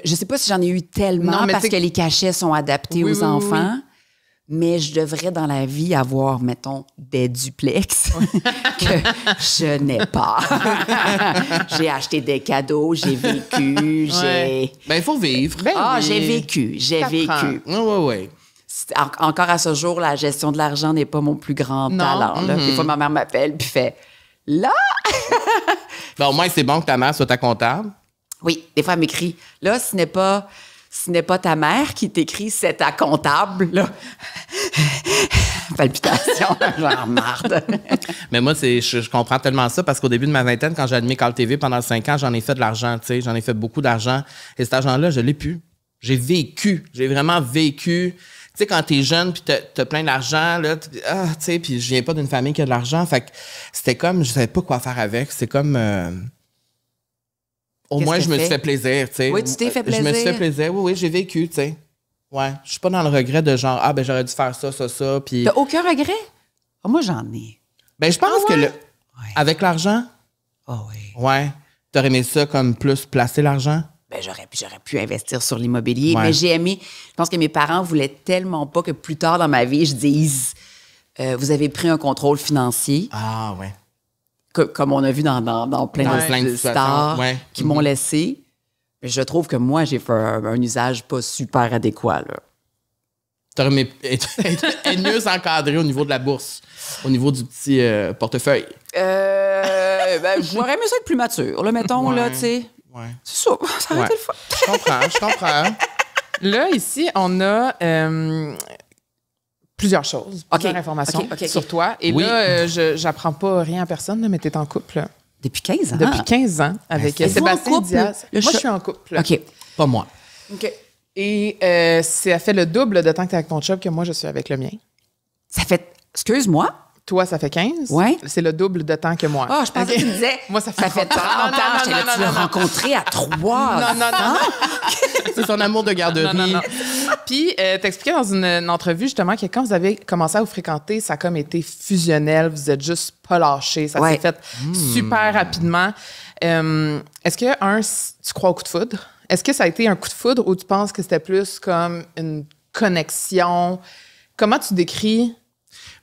S3: sais pas si j'en ai eu tellement parce que les cachets sont adaptés aux enfants, mais je devrais dans la vie avoir, mettons, des duplex que je n'ai pas. J'ai acheté des cadeaux, j'ai vécu, j'ai...
S1: Ben, il faut vivre.
S3: J'ai vécu.
S1: Oui.
S3: Encore à ce jour, la gestion de l'argent n'est pas mon plus grand talent. Là. Des fois, ma mère m'appelle puis fait « Là! »
S1: Ben, au moins, c'est bon que ta mère soit ta comptable.
S3: Oui, des fois, elle m'écrit « Là, ce n'est pas ta mère qui t'écrit, c'est ta comptable. » Là. Palpitation, genre marde.
S1: Mais moi, je comprends tellement ça parce qu'au début de ma vingtaine, quand j'ai animé Call TV pendant 5 ans, j'en ai fait de l'argent, tu sais. J'en ai fait beaucoup d'argent. Et cet argent-là, je l'ai plus. J'ai vécu. J'ai vraiment vécu. Tu sais, quand t'es jeune puis t'as plein d'argent, là, tu sais, puis je viens pas d'une famille qui a de l'argent. Fait que c'était comme, je savais pas quoi faire avec. C'est comme... au moins, je me suis fait plaisir, tu sais.
S3: Oui, tu t'es fait plaisir.
S1: Je me suis fait plaisir, oui, j'ai vécu, tu sais. Ouais, je suis pas dans le regret de genre, ben j'aurais dû faire ça, puis...
S3: T'as aucun regret? Oh, moi, j'en ai.
S1: Ben, je pense que avec l'argent... Ouais. T'aurais aimé ça comme plus placer l'argent?
S3: Ben, j'aurais pu investir sur l'immobilier, mais j'ai aimé... Je pense que mes parents voulaient tellement pas que plus tard dans ma vie, je dise vous avez pris un contrôle financier.
S1: Ah, ouais.
S3: Comme on a vu dans plein de stars qui m'ont laissé. Mais je trouve que moi, j'ai fait un usage pas super adéquat, là.
S1: T'aurais aimé être mieux encadré au niveau de la bourse, au niveau du petit portefeuille.
S3: J'aurais aimé ça être plus mature, là, mettons, là, tu sais.
S1: Ouais.
S3: C'est ça, ça aurait été le fun.
S1: Je comprends.
S2: Là, ici, on a plusieurs choses, plusieurs informations sur toi. Et là, j'apprends pas rien à personne, mais tu es en couple. Là.
S3: Depuis 15 ans?
S2: Depuis 15 ans, avec Sébastien Diaz. Moi, je suis en couple.
S3: OK.
S1: Pas moi.
S2: OK. Et ça fait le double de temps que tu es avec ton chum que moi, je suis avec le mien.
S3: Ça fait... Excuse-moi?
S2: Toi, ça fait 15.
S3: Oui.
S2: C'est le double de temps que moi.
S3: Ah, je pensais que tu disais...
S2: Moi, ça fait
S3: 30 ans. Tu l'as rencontré à 3
S2: Non.
S1: C'est son amour de garderie.
S2: Non. Puis, t'expliquais dans une entrevue, justement, que quand vous avez commencé à vous fréquenter, ça a comme été fusionnel. Vous êtes juste pas lâchés. Ça s'est fait super rapidement. Est-ce que, tu crois au coup de foudre? Est-ce que ça a été un coup de foudre ou tu penses que c'était plus comme une connexion? Comment tu décris...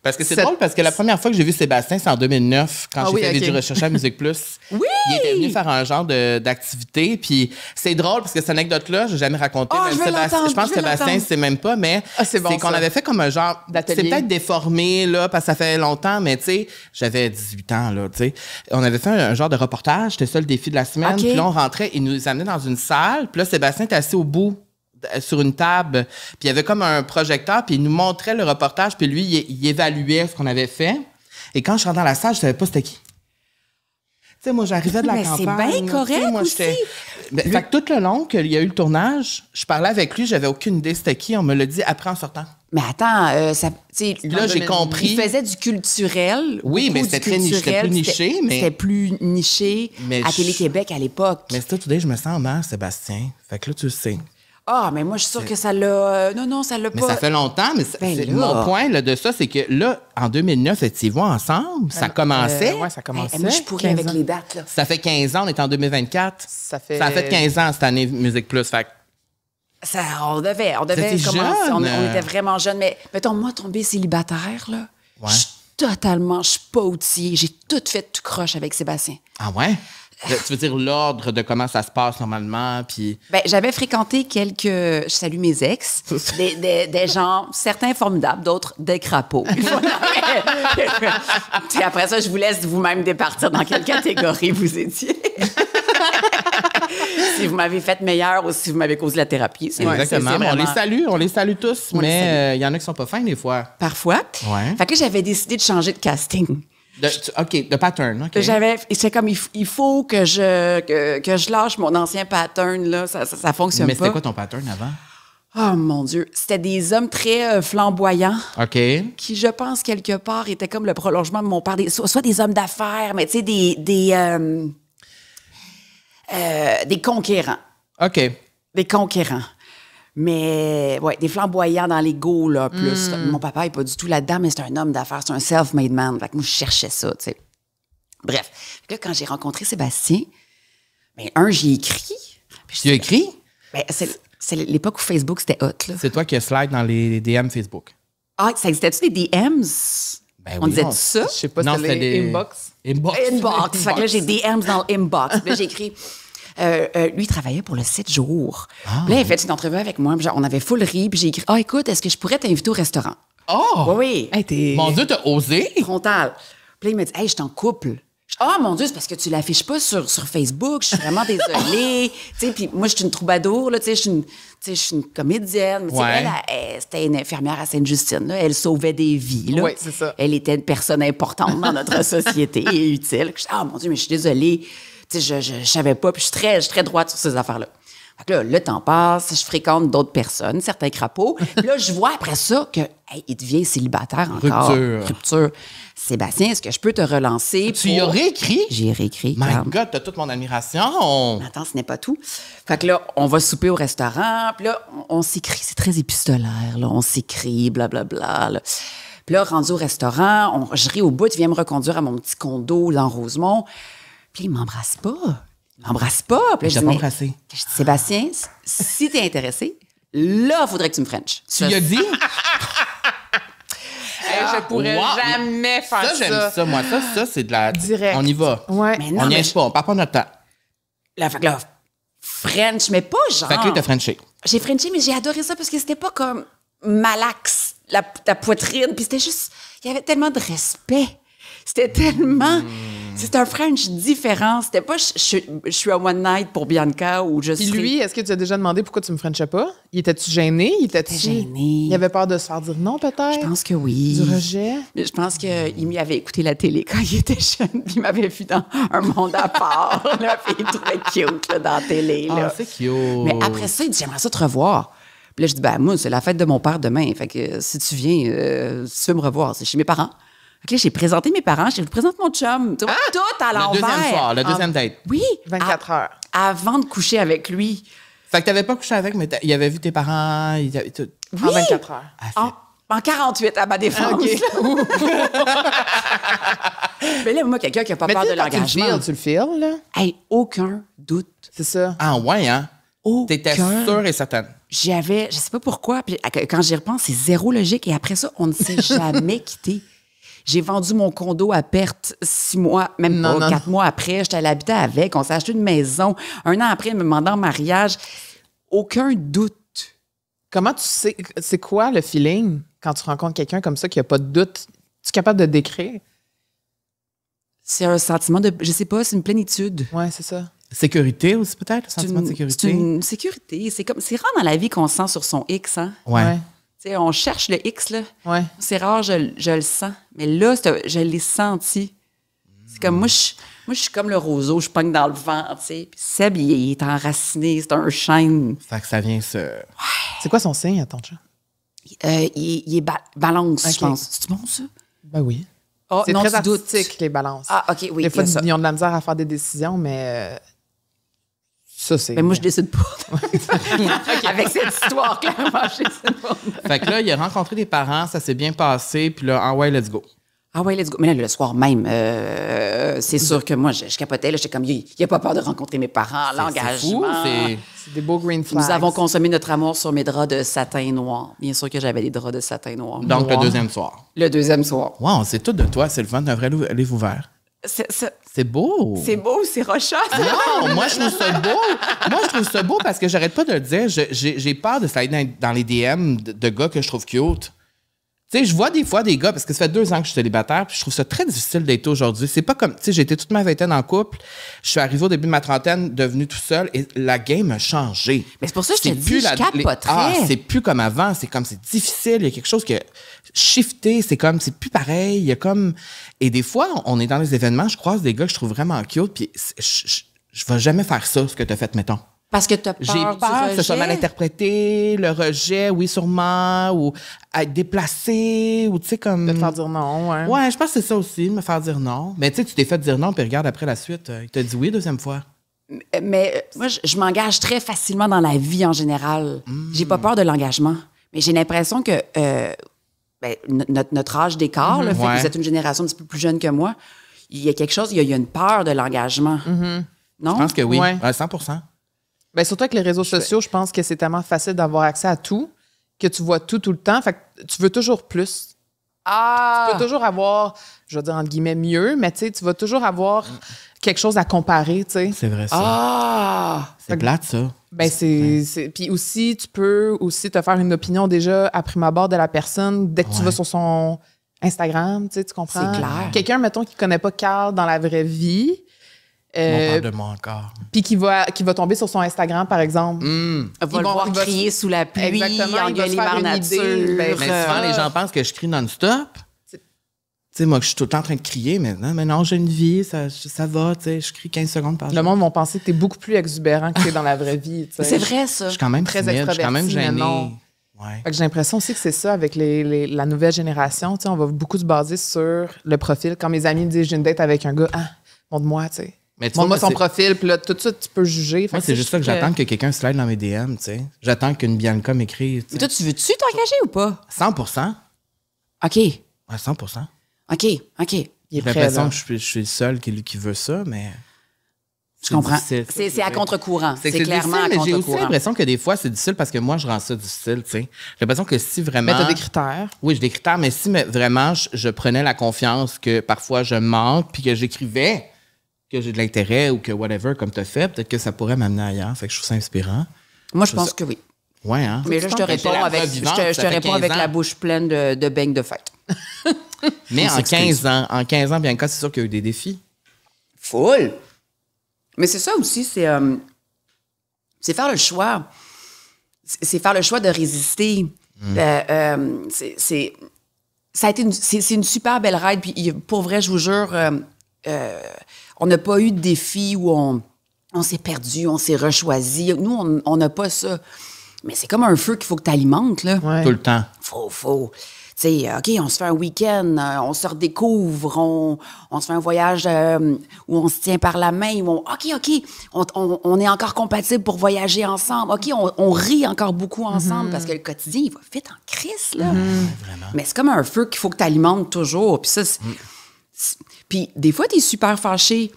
S1: Parce que c'est drôle, parce que la première fois que j'ai vu Sébastien, c'est en 2009, quand j'ai fait des recherches à Musique Plus.
S3: Oui!
S1: Il était venu faire un genre d'activité, puis c'est drôle, parce que cette anecdote-là, je n'ai jamais raconté.
S3: Je
S1: pense que Sébastien, c'est même pas, mais c'est qu'on avait fait comme un genre... C'est peut-être déformé, là, parce que ça fait longtemps, mais tu sais, j'avais 18 ans, là, tu sais. On avait fait un genre de reportage, c'était ça le défi de la semaine, puis là, on rentrait, il nous amenait dans une salle, puis là, Sébastien était assis au bout sur une table, puis il y avait comme un projecteur, puis il nous montrait le reportage, puis lui, il évaluait ce qu'on avait fait. Et quand je suis rentrée dans la salle, je savais pas c'était qui. Tu sais, moi, j'arrivais de la campagne.
S3: C'est bien correct moi, aussi.
S1: Fait que tout le long qu'il y a eu le tournage, je parlais avec lui, j'avais aucune idée c'était qui. On me l'a dit après en sortant.
S3: Mais attends,
S1: là, j'ai compris.
S3: Il faisait du culturel.
S1: Oui, mais c'était plus niché.
S3: C'était plus niché à Télé-Québec à l'époque.
S1: Mais c'est tout, je me sens mal, Sébastien. Fait que là, tu le sais.
S3: Ah, mais moi, je suis sûre que ça l'a... non, ça l'a pas...
S1: Mais ça fait longtemps, mais mon point là, de ça, c'est que là, en 2009, étiez-vous ensemble? Ça commençait?
S2: Oui, ça commençait.
S3: Moi, je pourrais avec les dates, là.
S1: Ça fait 15 ans, on est en 2024. Ça a fait 15 ans cette année, Musique Plus, fait
S3: on devait commencer. On était vraiment jeunes. Mais mettons, moi, tomber célibataire, là, je suis pas outillée. J'ai tout fait tout croche avec Sébastien.
S1: Ah ouais? Tu veux dire l'ordre de comment ça se passe normalement, puis...
S3: Ben, j'avais fréquenté je salue mes ex, des gens, certains formidables, d'autres des crapauds. Puis après ça, je vous laisse vous-même départir dans quelle catégorie vous étiez. Si vous m'avez fait meilleur ou si vous m'avez causé la thérapie.
S1: Exactement. Vraiment... On les salue tous, mais il y en a qui sont pas fins des fois.
S3: Parfois.
S1: Ouais.
S3: Fait que j'avais décidé de changer de casting.
S1: De pattern, OK.
S3: C'est comme, il faut que je lâche mon ancien pattern, là. Ça fonctionne pas.
S1: Mais c'était quoi ton pattern avant?
S3: Oh, mon Dieu. C'était des hommes très flamboyants.
S1: OK.
S3: Qui, je pense, quelque part, étaient comme le prolongement de mon père. Soit des hommes d'affaires, mais tu sais, des conquérants.
S1: OK.
S3: Des conquérants. Mais, ouais, des flamboyants dans l'ego, là, plus. Mon papa n'est pas du tout là-dedans, mais c'est un homme d'affaires, c'est un self-made man. Fait que moi, je cherchais ça, tu sais. Bref. Là, quand j'ai rencontré Sébastien, j'y ai écrit.
S1: Tu as écrit?
S3: Ben, c'est l'époque où Facebook, c'était hot, là.
S1: C'est toi qui as slide dans les DM Facebook.
S3: Ah, ça existait-tu des DMs?
S1: Ben
S3: on
S1: oui,
S3: disait tout ça?
S2: Je sais pas si c'était des inbox.
S3: Inbox. Fait que là, j'ai DMs dans l'inbox. Puis là, j'ai écrit... lui, il travaillait pour le 7 jours. Là, il a fait une entrevue avec moi. On avait full ri. Puis j'ai écrit, écoute, est-ce que je pourrais t'inviter au restaurant?
S1: Oh!
S3: Oui.
S1: Hey, mon Dieu, t'as osé?
S3: Frontal. Puis là, il m'a dit, je suis en couple. Mon Dieu, c'est parce que tu l'affiches pas sur Facebook. Je suis vraiment désolée. Puis moi, je suis une troubadour. Je suis une comédienne. Mais elle, c'était une infirmière à Sainte-Justine. Là. Elle sauvait des vies. Là.
S2: Oui, c'est ça.
S3: Elle était une personne importante dans notre société et utile. Mon Dieu, mais je suis désolée. Je savais pas, puis je suis très droite sur ces affaires-là. Fait que là, le temps passe, je fréquente d'autres personnes, certains crapauds. Puis là, je vois après ça que il devient célibataire encore. Rupture. Sébastien, est-ce que je peux te relancer?
S1: Tu y as réécrit?
S3: J'ai réécrit.
S1: My God, t'as toute mon admiration.
S3: Attends, ce n'est pas tout. Fait que là, on va souper au restaurant, puis là, on s'écrit. C'est très épistolaire, là. On s'écrit, blablabla, là. Puis là, rendu au restaurant, je ris au bout, il vient me reconduire à mon petit condo dans Rosemont. Puis il m'embrasse pas. Puis
S1: je t'ai pas embrassé.
S3: Je dis, Sébastien, si t'es intéressé, là, il faudrait que tu me frenches.
S1: Tu lui as dit?
S2: Je pourrais jamais faire ça.
S1: Ça, j'aime ça, moi. Ça, c'est de la...
S2: Direct.
S1: On y va.
S2: Ouais.
S3: Mais non,
S1: on n'y pas, on perd pas notre temps.
S3: Là, fait que là, French, mais pas genre...
S1: Fait que là, t'as frenché.
S3: J'ai frenché, mais j'ai adoré ça parce que c'était pas comme malaxe, ta poitrine. Puis c'était juste... Il y avait tellement de respect. C'était tellement... C'était un French différent. C'était pas je suis à one night pour Bianca ou je suis...
S2: Puis lui, est-ce que tu as déjà demandé pourquoi tu me frenchais pas? Il était-tu gêné? Il était
S3: gêné.
S2: Il avait peur de se faire dire non, peut-être?
S3: Je pense que oui.
S2: Du rejet?
S3: Je pense qu'il m'avait écouté la télé quand il était jeune, puis il m'avait vu dans un monde à part. Là, puis il me trouvait cute là, dans la télé. Là.
S1: Ah, c'est cute.
S3: Mais après ça, il dit, j'aimerais ça te revoir. Puis là, je dis, moi, c'est la fête de mon père demain. Fait que si tu viens, si tu veux me revoir, c'est chez mes parents. OK, j'ai présenté mes parents, je vous présente mon chum. Tout à l'envers.
S1: Le deuxième soir, le deuxième date.
S3: Oui.
S2: 24 heures.
S3: Avant de coucher avec lui.
S1: Fait que t'avais pas couché avec, mais il avait vu tes parents.
S2: En 24 heures.
S3: En 48, à ma défense. Okay. Mais là, moi, quelqu'un qui n'a pas peur de l'engagement.
S2: Tu le files, là?
S3: Hey, aucun doute.
S2: C'est ça.
S1: Ah ouais, hein? T'étais sûre et certaine.
S3: Je sais pas pourquoi, puis quand j'y repense, c'est zéro logique. Et après ça, on ne s'est jamais quitté. J'ai vendu mon condo à perte 6 mois, même pas 4 mois après. J'étais allée habiter avec. On s'est acheté une maison. 1 an après, il me demandait en mariage. Aucun doute.
S2: Comment tu sais, c'est quoi le feeling quand tu rencontres quelqu'un comme ça qui n'a pas de doute? Tu es capable de décrire?
S3: C'est un sentiment de, je sais pas, c'est une plénitude.
S2: Oui, c'est ça.
S1: Sécurité aussi, peut-être, le sentiment de sécurité?
S3: C'est une sécurité. C'est rare dans la vie qu'on se sent sur son X, hein?
S1: Ouais.
S3: Tu sais, on cherche le X, là.
S2: Ouais.
S3: C'est rare, je le sens. Mais là, je l'ai senti. C'est comme, moi, je suis comme le roseau, je pogne dans le vent, tu sais. Puis Seb, il est enraciné, c'est un chêne.
S1: Fait que ça vient se... Ouais.
S2: C'est quoi son signe, ton chat?
S3: Il est balance, je pense. C'est bon, ça?
S2: Ben oui.
S3: Oh,
S2: c'est très artistique, les balances.
S3: Ah, OK, oui.
S2: Des fois, ils ont de la misère à faire des décisions, mais... Ça, c'est...
S3: Mais moi, je décide pas. Avec cette histoire, clairement, je décide pas.
S1: Fait que là, il a rencontré des parents, ça s'est bien passé, puis là, ouais, let's go.
S3: Ah ouais, let's go. Mais là, le soir même, c'est sûr que moi, je capotais. J'étais comme, il n'y a pas peur de rencontrer mes parents, l'engagement.
S2: C'est des beaux green flags.
S3: Nous avons consommé notre amour sur mes draps de satin noir. Bien sûr que j'avais des draps de satin noir.
S1: Donc, le deuxième soir.
S3: Le deuxième soir.
S1: Wow, c'est tout de toi. C'est le fun d'un vrai livre ouvert. C'est beau.
S3: C'est beau, c'est rocheux.
S1: Non, moi, je trouve ça beau. Moi, je trouve ça beau parce que j'arrête pas de le dire. J'ai peur de slider dans les DM de gars que je trouve cute. Tu sais, je vois des fois des gars, parce que ça fait 2 ans que je suis célibataire, puis je trouve ça très difficile d'être aujourd'hui. C'est pas comme, tu sais, j'ai été toute ma vingtaine en couple, je suis arrivé au début de ma trentaine, devenu tout seul, et la game a changé.
S3: Mais c'est pour ça que je te dis, je capoterais.
S1: Ah, c'est plus comme avant, c'est difficile, il y a quelque chose qui a shifté, c'est plus pareil, il y a comme... Et des fois, on est dans des événements, je croise des gars que je trouve vraiment cute, puis je vais jamais faire ça, ce que t'as fait, mettons.
S3: Parce que tu as peur
S1: J'ai peur que ce soit mal interprété, le rejet, oui, sûrement, ou être déplacé, ou tu sais, comme...
S2: De te faire dire non, ouais.
S1: Ouais, je pense que c'est ça aussi, de me faire dire non. Mais tu sais, tu t'es fait dire non, puis regarde après la suite, il t'a dit oui 2e fois.
S3: Mais moi, je m'engage très facilement dans la vie en général. J'ai pas peur de l'engagement. Mais j'ai l'impression que notre âge d'écart, le fait que vous êtes une génération un petit peu plus jeune que moi, il y a quelque chose, il y a une peur de l'engagement. Non?
S1: Je pense que oui,
S2: ouais.
S1: 100%.
S2: Ben, surtout avec les réseaux sociaux, je pense que c'est tellement facile d'avoir accès à tout, que tu vois tout le temps. Fait que tu veux toujours plus. Tu peux toujours avoir, je vais dire entre guillemets, mieux, mais tu sais, tu vas toujours avoir quelque chose à comparer, tu sais.
S1: C'est vrai, ça. C'est plate, ça.
S2: Ben, puis aussi, tu peux aussi te faire une opinion déjà à prime abord de la personne dès que tu vas sur son Instagram, tu sais, tu comprends?
S3: C'est clair.
S2: Quelqu'un, mettons, qui connaît pas Carl dans la vraie vie,
S1: on parle de moi encore.
S2: Puis qui va tomber sur son Instagram, par exemple.
S3: Va le voir crier sous la pluie, engueuler par nature.
S1: Mais souvent, les gens pensent que je crie non-stop. Tu sais, moi, que je suis tout le temps en train de crier, mais non, j'ai une vie, ça va, tu sais, je crie 15 secondes par jour.
S2: Le monde va penser que t'es beaucoup plus exubérant que t'es dans la vraie vie, tu sais.
S3: C'est vrai, ça.
S1: Je suis quand même
S2: très
S1: timide, je suis quand même gênée.
S2: Ouais. Fait que j'ai l'impression aussi que c'est ça avec la nouvelle génération. Tu sais, on va beaucoup se baser sur le profil. Quand mes amis me disent j'ai une date avec un gars, montre-moi, tu sais. Montre-moi son profil, puis là, tout de suite, tu peux juger.
S1: Moi, c'est juste ça que j'attends que quelqu'un slide dans mes DM, tu sais. J'attends qu'une Bianca m'écrive.
S3: Mais toi, tu veux-tu t'engager ou pas?
S1: 100%.
S3: OK.
S1: Ouais, 100%.
S3: OK.
S1: J'ai l'impression que je suis le seul qui veut ça, mais...
S3: Je comprends. C'est à contre-courant. C'est clairement à contre-courant.
S1: Mais j'ai aussi l'impression que des fois, c'est difficile parce que moi, je rends ça difficile, tu sais. J'ai l'impression que si vraiment...
S2: Mais t'as des critères.
S1: Oui, j'ai des critères, mais si vraiment je prenais la confiance que parfois je manque puis que j'écrivais que j'ai de l'intérêt ou que whatever, comme t'as fait, peut-être que ça pourrait m'amener ailleurs. Fait que je trouve ça inspirant.
S3: Moi, je pense que oui.
S1: Ouais, hein?
S3: Mais là, je te réponds avec la bouche pleine de beignes de fête.
S1: Mais en 15 ans, Bianca, c'est sûr qu'il y a eu des défis.
S3: Full! Mais c'est ça aussi, c'est faire le choix. C'est faire le choix de résister. C'est une super belle ride. Puis pour vrai, je vous jure, on n'a pas eu de défi où on s'est perdu, on s'est rechoisi. Nous, on n'a pas ça. Mais c'est comme un feu qu'il faut que tu alimentes, là.
S2: Ouais.
S1: Tout le temps.
S3: Faut. sais, OK, on se fait un week-end, on se redécouvre, on se fait un voyage où on se tient par la main, où on est encore compatible pour voyager ensemble. OK, on rit encore beaucoup ensemble parce que le quotidien, il va vite en crise, là. Mais c'est comme un feu qu'il faut que tu alimentes toujours. Puis ça, puis des fois, tu es super fâché.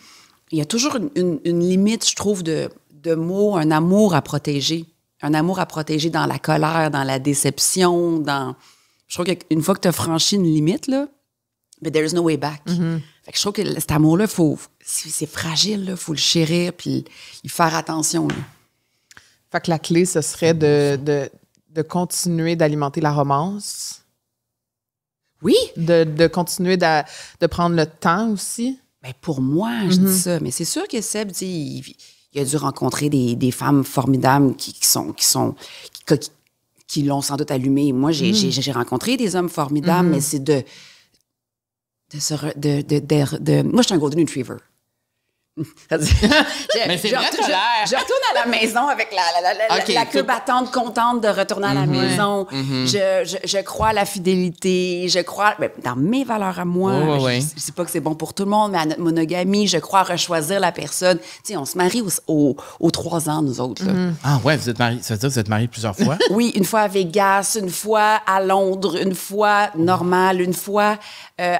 S3: Il y a toujours une limite, je trouve, de mots, un amour à protéger. Un amour à protéger dans la colère, dans la déception, dans... Je trouve qu'une fois que tu as franchi une limite, là, but there's no way back. Fait que je trouve que cet amour-là, c'est fragile, il faut le chérir puis y faire attention. Là.
S2: Fait que la clé, ce serait de continuer d'alimenter la romance.
S3: Oui.
S2: De continuer de prendre le temps aussi.
S3: Bien, pour moi, je dis ça. Mais c'est sûr que Seb, il a dû rencontrer des femmes formidables qui l'ont sans doute allumé. Moi, j'ai rencontré des hommes formidables, mais c'est de moi, je suis un golden retriever.
S1: Mais c'est vrai,
S3: je retourne à la maison avec la queue battante, contente de retourner à la maison. Je crois à la fidélité, je crois dans mes valeurs à moi. Je ne sais pas que c'est bon pour tout le monde, mais à notre monogamie, je crois à rechoisir la personne. Tu sais, on se marie aux 3 ans, nous autres. Là.
S1: Ah ouais, vous êtes mariés, ça veut dire que vous êtes mariés plusieurs fois?
S3: Oui, une fois à Vegas, une fois à Londres, une fois normale, une fois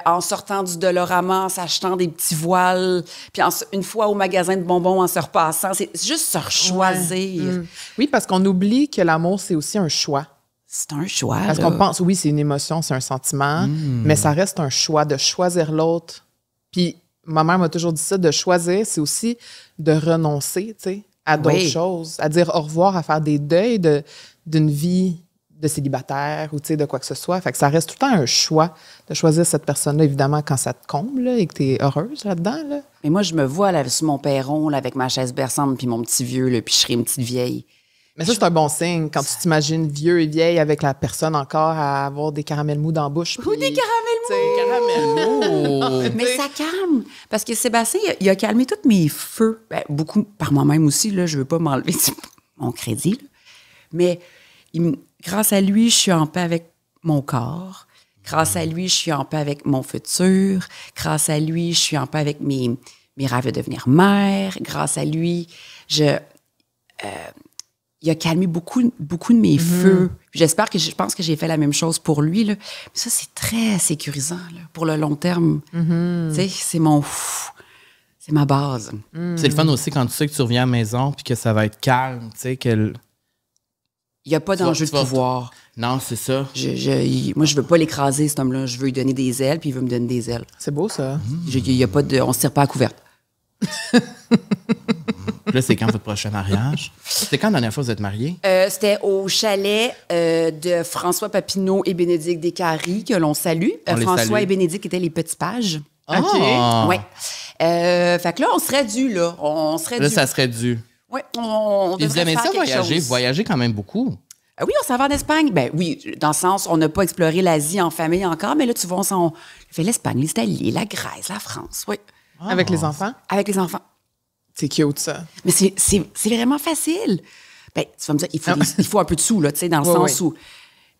S3: en sortant du Dolorama, en s'achetant des petits voiles, puis une fois au magasin de bonbons en se repassant. C'est juste se choisir.
S2: Oui, parce qu'on oublie que l'amour, c'est aussi un choix.
S3: C'est un choix.
S2: Parce qu'on pense, oui, c'est une émotion, c'est un sentiment, mais ça reste un choix de choisir l'autre. Puis ma mère m'a toujours dit ça, de choisir, c'est aussi de renoncer, tu sais, à d'autres choses, à dire au revoir, à faire des deuils d'une vie de célibataire ou de quoi que ce soit. Fait que ça reste tout le temps un choix de choisir cette personne-là, évidemment, quand ça te comble là, et que tu es heureuse là-dedans. Là.
S3: Mais moi, je me vois là, sur mon perron là, avec ma chaise berçante puis mon petit vieux, là, puis je serais une petite vieille.
S2: Mais ça, c'est un bon signe quand tu t'imagines vieux et vieille avec la personne encore à avoir des caramels mous dans la bouche.
S3: Ou des caramels mous! Mais ça calme. Parce que Sébastien, il a calmé tous mes feux. Ben, beaucoup par moi-même aussi. Là, je veux pas m'enlever mon crédit. Là. Mais grâce à lui, je suis en paix avec mon corps. Grâce à lui, je suis en paix avec mon futur. Grâce à lui, je suis en paix avec mes rêves de devenir mère. Grâce à lui, il a calmé beaucoup de mes feux. Je pense que j'ai fait la même chose pour lui. Là. Mais ça, c'est très sécurisant là, pour le long terme. Tu sais, c'est ma base.
S1: C'est le fun aussi quand tu sais que tu reviens à la maison puis que ça va être calme, tu sais, que...
S3: Il n'y a pas d'enjeu de pouvoir.
S1: Non, c'est ça.
S3: Moi, je veux pas l'écraser, cet homme-là. Je veux lui donner des ailes, puis il veut me donner des ailes.
S2: C'est beau, ça.
S3: Y a pas de, on se tire pas à couverte.
S1: Là, c'est quand votre prochain mariage? C'était quand la dernière fois que vous êtes mariés?
S3: C'était au chalet de François Papineau et Bénédicte Descaries, que l'on salue. François et Bénédicte étaient les petits pages.
S2: OK.
S3: Oui. Fait que là, on serait dû, là.
S1: Ça serait dû.
S3: Oui,
S1: Et vous aimez ça voyager? Vous voyagez quand même beaucoup.
S3: Oui, on s'en va en Espagne. Ben oui, dans le sens, on n'a pas exploré l'Asie en famille encore, mais là, tu vois, on fait l'Espagne, l'Italie, la Grèce, la France, oui.
S2: Avec les enfants?
S3: Avec les enfants.
S2: C'est cute, ça.
S3: Mais c'est vraiment facile. Ben, tu vas me dire, il faut un peu de sous, là, tu sais, dans le sens où...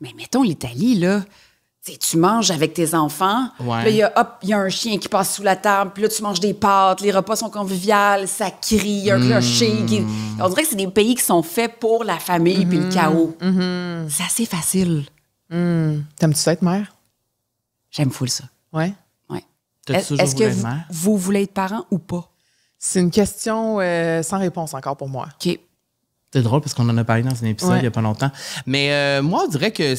S3: Mais mettons l'Italie, là... T'sais, tu manges avec tes enfants, puis là, il y a un chien qui passe sous la table, puis là, tu manges des pâtes, les repas sont conviviaux, ça crie, il y a un clocher. On dirait que c'est des pays qui sont faits pour la famille puis le chaos. C'est assez facile.
S2: T'aimes-tu ça être mère?
S3: J'aime full ça.
S2: Ouais?
S3: Ouais.
S1: Est-ce
S3: que vous voulez être parent ou pas?
S2: C'est une question sans réponse encore pour moi.
S3: OK.
S1: C'est drôle parce qu'on en a parlé dans un épisode il n'y a pas longtemps. Mais moi, on dirait que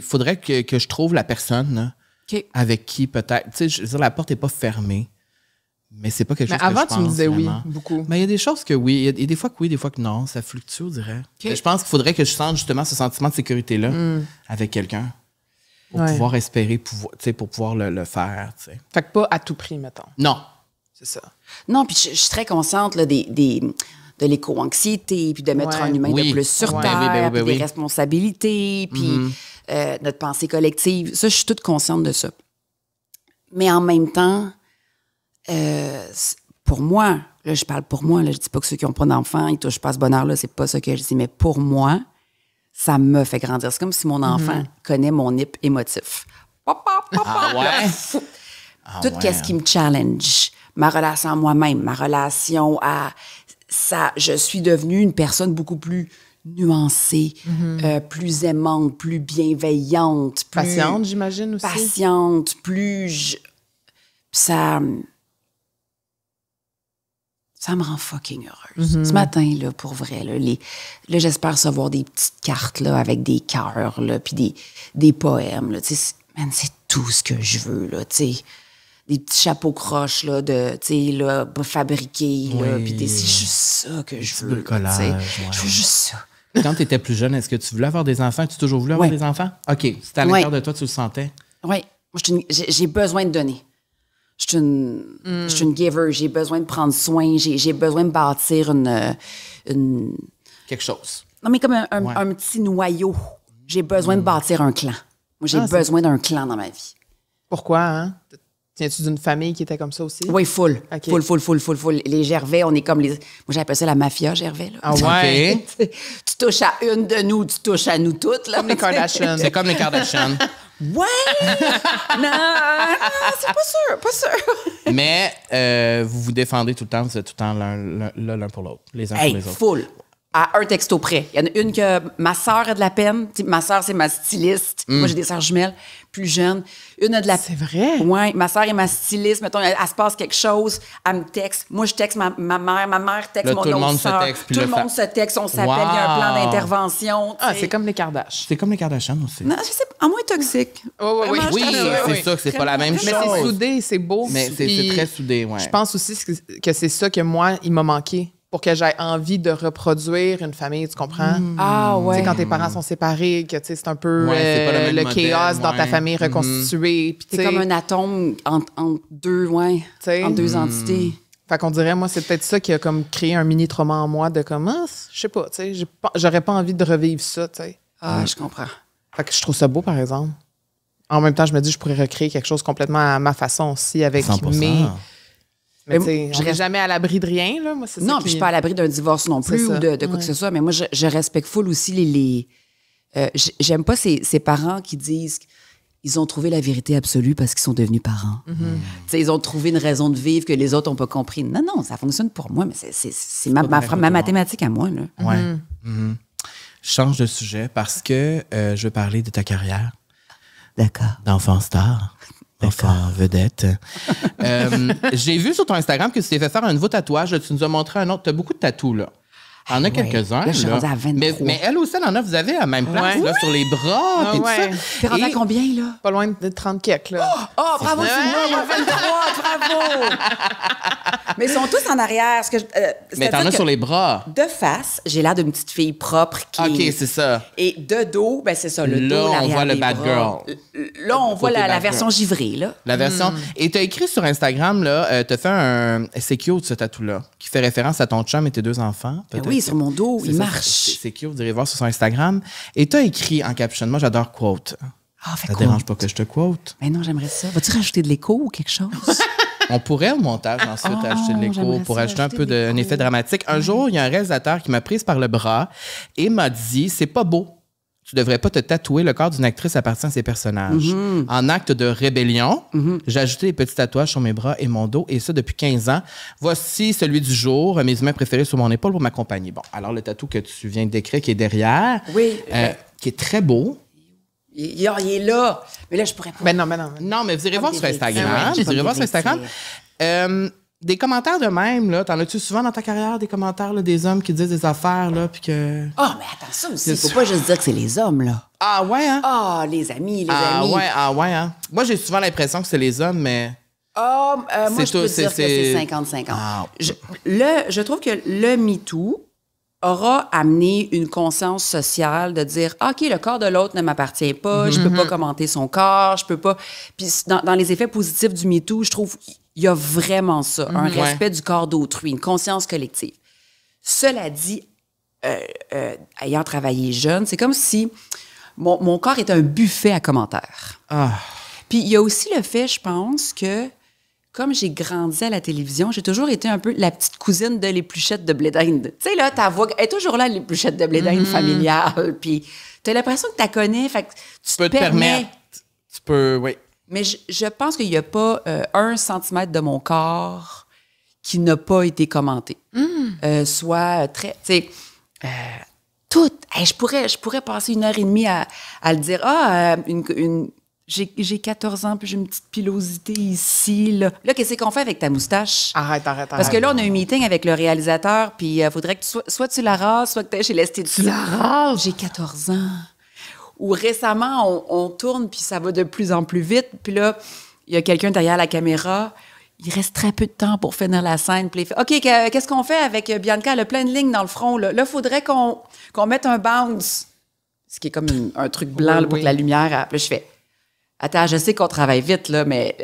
S1: faudrait que je trouve la personne avec qui peut-être... Tu sais, je veux dire, la porte n'est pas fermée, mais c'est pas quelque chose que je pense.
S2: Avant, tu me disais
S1: vraiment.
S2: oui, beaucoup.
S1: Mais il y a des choses que oui. Il y a des fois que oui, des fois que non. Ça fluctue, on dirait. Je pense qu'il faudrait que je sente justement ce sentiment de sécurité-là avec quelqu'un pour pouvoir espérer, pour pouvoir le faire. T'sais.
S2: Fait que pas à tout prix, mettons.
S1: Non.
S2: C'est ça.
S3: Non, puis je suis très consciente là, de l'éco-anxiété, puis de mettre un humain de plus sur terre, puis des responsabilités, puis notre pensée collective. Ça, je suis toute consciente de ça. Mais en même temps, pour moi, là, je parle pour moi, là, je dis pas que ceux qui n'ont pas d'enfants, ils touchent pas ce bonheur-là, c'est pas ça que je dis, mais pour moi, ça me fait grandir. C'est comme si mon enfant connaît mon hip émotif.
S1: Ah ouais?
S3: Tout ce qui me challenge, ma relation à moi-même, ma relation à ça, je suis devenue une personne beaucoup plus nuancée, plus aimante, plus bienveillante, plus
S2: patiente, j'imagine aussi.
S3: Patiente, plus ça me rend fucking heureuse. Ce matin, là, pour vrai, là, j'espère recevoir des petites cartes là, avec des cœurs, là, puis des poèmes. Là, man, c'est tout ce que je veux. Là, des petits chapeaux croches là, là, fabriqués. Puis c'est juste ça que je veux. Je veux juste ça.
S1: Quand tu étais plus jeune, est-ce que tu voulais avoir des enfants? Tu as toujours voulu avoir des enfants? OK. C'était à l'intérieur de toi, tu le sentais?
S3: Oui. J'ai besoin de donner. Je suis une giver. J'ai besoin de prendre soin. J'ai besoin de bâtir une...
S1: Quelque chose.
S3: Non, mais comme un petit noyau. J'ai besoin de bâtir un clan. Moi, j'ai besoin d'un clan dans ma vie.
S2: Pourquoi, hein? Tiens-tu d'une famille qui était comme ça aussi?
S3: Oui, full. Okay. Full. Les Gervais, on est comme les... Moi, j'appelle ça la mafia Gervais. Là.
S2: Ah ouais?
S3: Tu touches à une de nous, tu touches à nous toutes. Là,
S2: comme les Kardashians.
S1: C'est comme les Kardashians.
S3: Ouais! Non, c'est pas sûr.
S1: Mais vous vous défendez tout le temps, vous êtes tout le temps l'un pour l'autre, les uns pour les autres.
S3: Full. À un texto près. Il y en a une que ma sœur a de la peine. T'sais, ma sœur, c'est ma styliste. Moi, j'ai des sœurs jumelles plus jeunes. Une a de la peine.
S2: C'est vrai?
S3: Oui, ma sœur est ma styliste. Mettons, elle se passe quelque chose, elle me texte. Moi, je texte ma mère. Ma mère texte
S1: là,
S3: mon autre sœur. Tout le monde se texte. On s'appelle. Il y a un plan d'intervention.
S2: Ah, c'est comme les Kardashians.
S1: C'est comme les Kardashians aussi.
S3: Non, je sais pas. En moins toxique.
S1: Oui, c'est ça que c'est pas la même chose.
S2: Mais c'est soudé, c'est beau.
S1: Mais c'est très soudé, oui.
S2: Je pense aussi que c'est ça que moi, il m'a manqué. Pour que j'aie envie de reproduire une famille, tu comprends?
S3: Ah ouais.
S2: Tu sais, quand tes parents sont séparés, que c'est un peu le chaos dans ta famille reconstituée.
S3: C'est comme un atome entre deux, entre deux entités.
S2: Fait qu'on dirait, moi, c'est peut-être ça qui a comme créé un mini trauma en moi de comme, je sais pas, tu sais, j'aurais pas envie de revivre ça, tu sais.
S3: Ah, je comprends.
S2: Fait que je trouve ça beau, par exemple. En même temps, je me dis, je pourrais recréer quelque chose complètement à ma façon aussi avec
S1: 100%.
S2: mes... Mais tu sais, je serais jamais à l'abri de rien, là. Moi, c'est ça.
S3: Non, puis je suis pas à l'abri d'un divorce non plus ou de quoi que ce soit. Mais moi, je respecte full aussi j'aime pas ces parents qui disent qu'ils ont trouvé la vérité absolue parce qu'ils sont devenus parents. Tu sais, ils ont trouvé une raison de vivre que les autres n'ont pas compris. Non, ça fonctionne pour moi, mais c'est ma mathématique à moi, là.
S1: Ouais. Je change de sujet parce que je veux parler de ta carrière.
S3: D'accord.
S1: D'enfant star. Enfin, vedette. J'ai vu sur ton Instagram que tu t'es fait faire un nouveau tatouage. Tu nous as montré un autre. Tu as beaucoup de tatous, là. Il y en a quelques-uns.
S3: Là, je suis rendue à 23.
S1: Mais elle aussi, elle en a. Vous avez la même place, là, sur les bras. Et tout ça.
S3: T'es rendue à combien, là?
S2: Pas loin de 30 keks, là.
S3: Oh, bravo, Simon, 23, bravo! Mais ils sont tous en arrière.
S1: Mais t'en as sur les bras.
S3: De face, j'ai l'air d'une petite fille propre qui...
S1: OK, c'est ça.
S3: Et de dos, ben c'est ça, le dos, l'arrière.
S1: Là, on voit le bad girl.
S3: Là, on voit la version givrée, là.
S1: La version... Et t'as écrit sur Instagram, là, t'as fait un... C'est cute, ce tatou-là, qui fait référence à ton chum et tes 2 enfants.
S3: Oui, sur mon dos, il marche.
S1: C'est cute, vous irez voir sur son Instagram. Et t'as écrit en caption, moi, j'adore quote.
S3: Ah,
S1: ça te dérange pas que je te quote?
S3: Mais non, j'aimerais ça. Vas-tu rajouter de l'écho ou quelque chose?
S1: On pourrait au montage ensuite ajouter de l'écho pour ajouter un peu d'un effet dramatique. Un jour, il y a un réalisateur qui m'a prise par le bras et m'a dit « C'est pas beau. Tu devrais pas te tatouer. Le corps d'une actrice appartient à ses personnages. En acte de rébellion, j'ai ajouté des petits tatouages sur mes bras et mon dos, et ça depuis 15 ans. Voici celui du jour, mes humains préférés sur mon épaule pour m'accompagner. Bon, alors le tatou que tu viens de décrire qui est derrière, qui est très beau.
S3: Il est là. Mais là, je pourrais pas.
S2: Ben non.
S1: Non, mais vous irez voir sur Instagram. Vous irez voir sur Instagram. Des commentaires de même, là. T'en as-tu souvent dans ta carrière des commentaires, là, des hommes qui disent des affaires, là, puis que...
S3: Ah, mais attends, ça aussi. Faut pas juste dire que c'est les hommes, là.
S1: Ah, ouais, hein?
S3: Ah, les amis.
S1: Ah, ouais, hein? Moi, j'ai souvent l'impression que c'est les hommes, mais...
S3: Moi, je peux dire que c'est 50-50. Ah. Je trouve que le MeToo aura amené une conscience sociale de dire OK, le corps de l'autre ne m'appartient pas, je peux pas commenter son corps, je peux pas. Puis dans les effets positifs du MeToo, je trouve qu'il y a vraiment ça, un respect du corps d'autrui, une conscience collective. Cela dit, ayant travaillé jeune, c'est comme si mon corps était un buffet à commentaires.
S1: Ah.
S3: Puis il y a aussi le fait, je pense, que comme j'ai grandi à la télévision, j'ai toujours été un peu la petite cousine de l'épluchette de blé d'Inde. Tu sais, là, ta voix est toujours là, l'épluchette de blé d'Inde familiale. Puis t'as l'impression que tu la connais, fait que tu peux te permettre.
S1: Tu peux, oui.
S3: Mais je pense qu'il n'y a pas 1 centimètre de mon corps qui n'a pas été commenté. Soit très... Tu sais, tout. Hey, je pourrais passer 1h30 à le dire. J'ai 14 ans, puis j'ai une petite pilosité ici. Là, qu'est-ce qu'on fait avec ta moustache?
S2: Arrête.
S3: Parce que là, on a un meeting avec le réalisateur, puis il faudrait que soit tu la rases, soit que tu ailles chez l'esthéticien.
S2: Tu la rases?
S3: J'ai 14 ans. Ou récemment, on tourne, puis ça va de plus en plus vite. Puis là, il y a quelqu'un derrière la caméra. Il reste très peu de temps pour finir la scène. Puis il fait « OK, qu'est-ce qu'on fait avec Bianca? Elle a plein de lignes dans le front. Là, il faudrait qu'on mette un bounce. » Ce qui est comme un truc blanc là, pour que la lumière... Puis là, je fais « Attends, je sais qu'on travaille vite, là, mais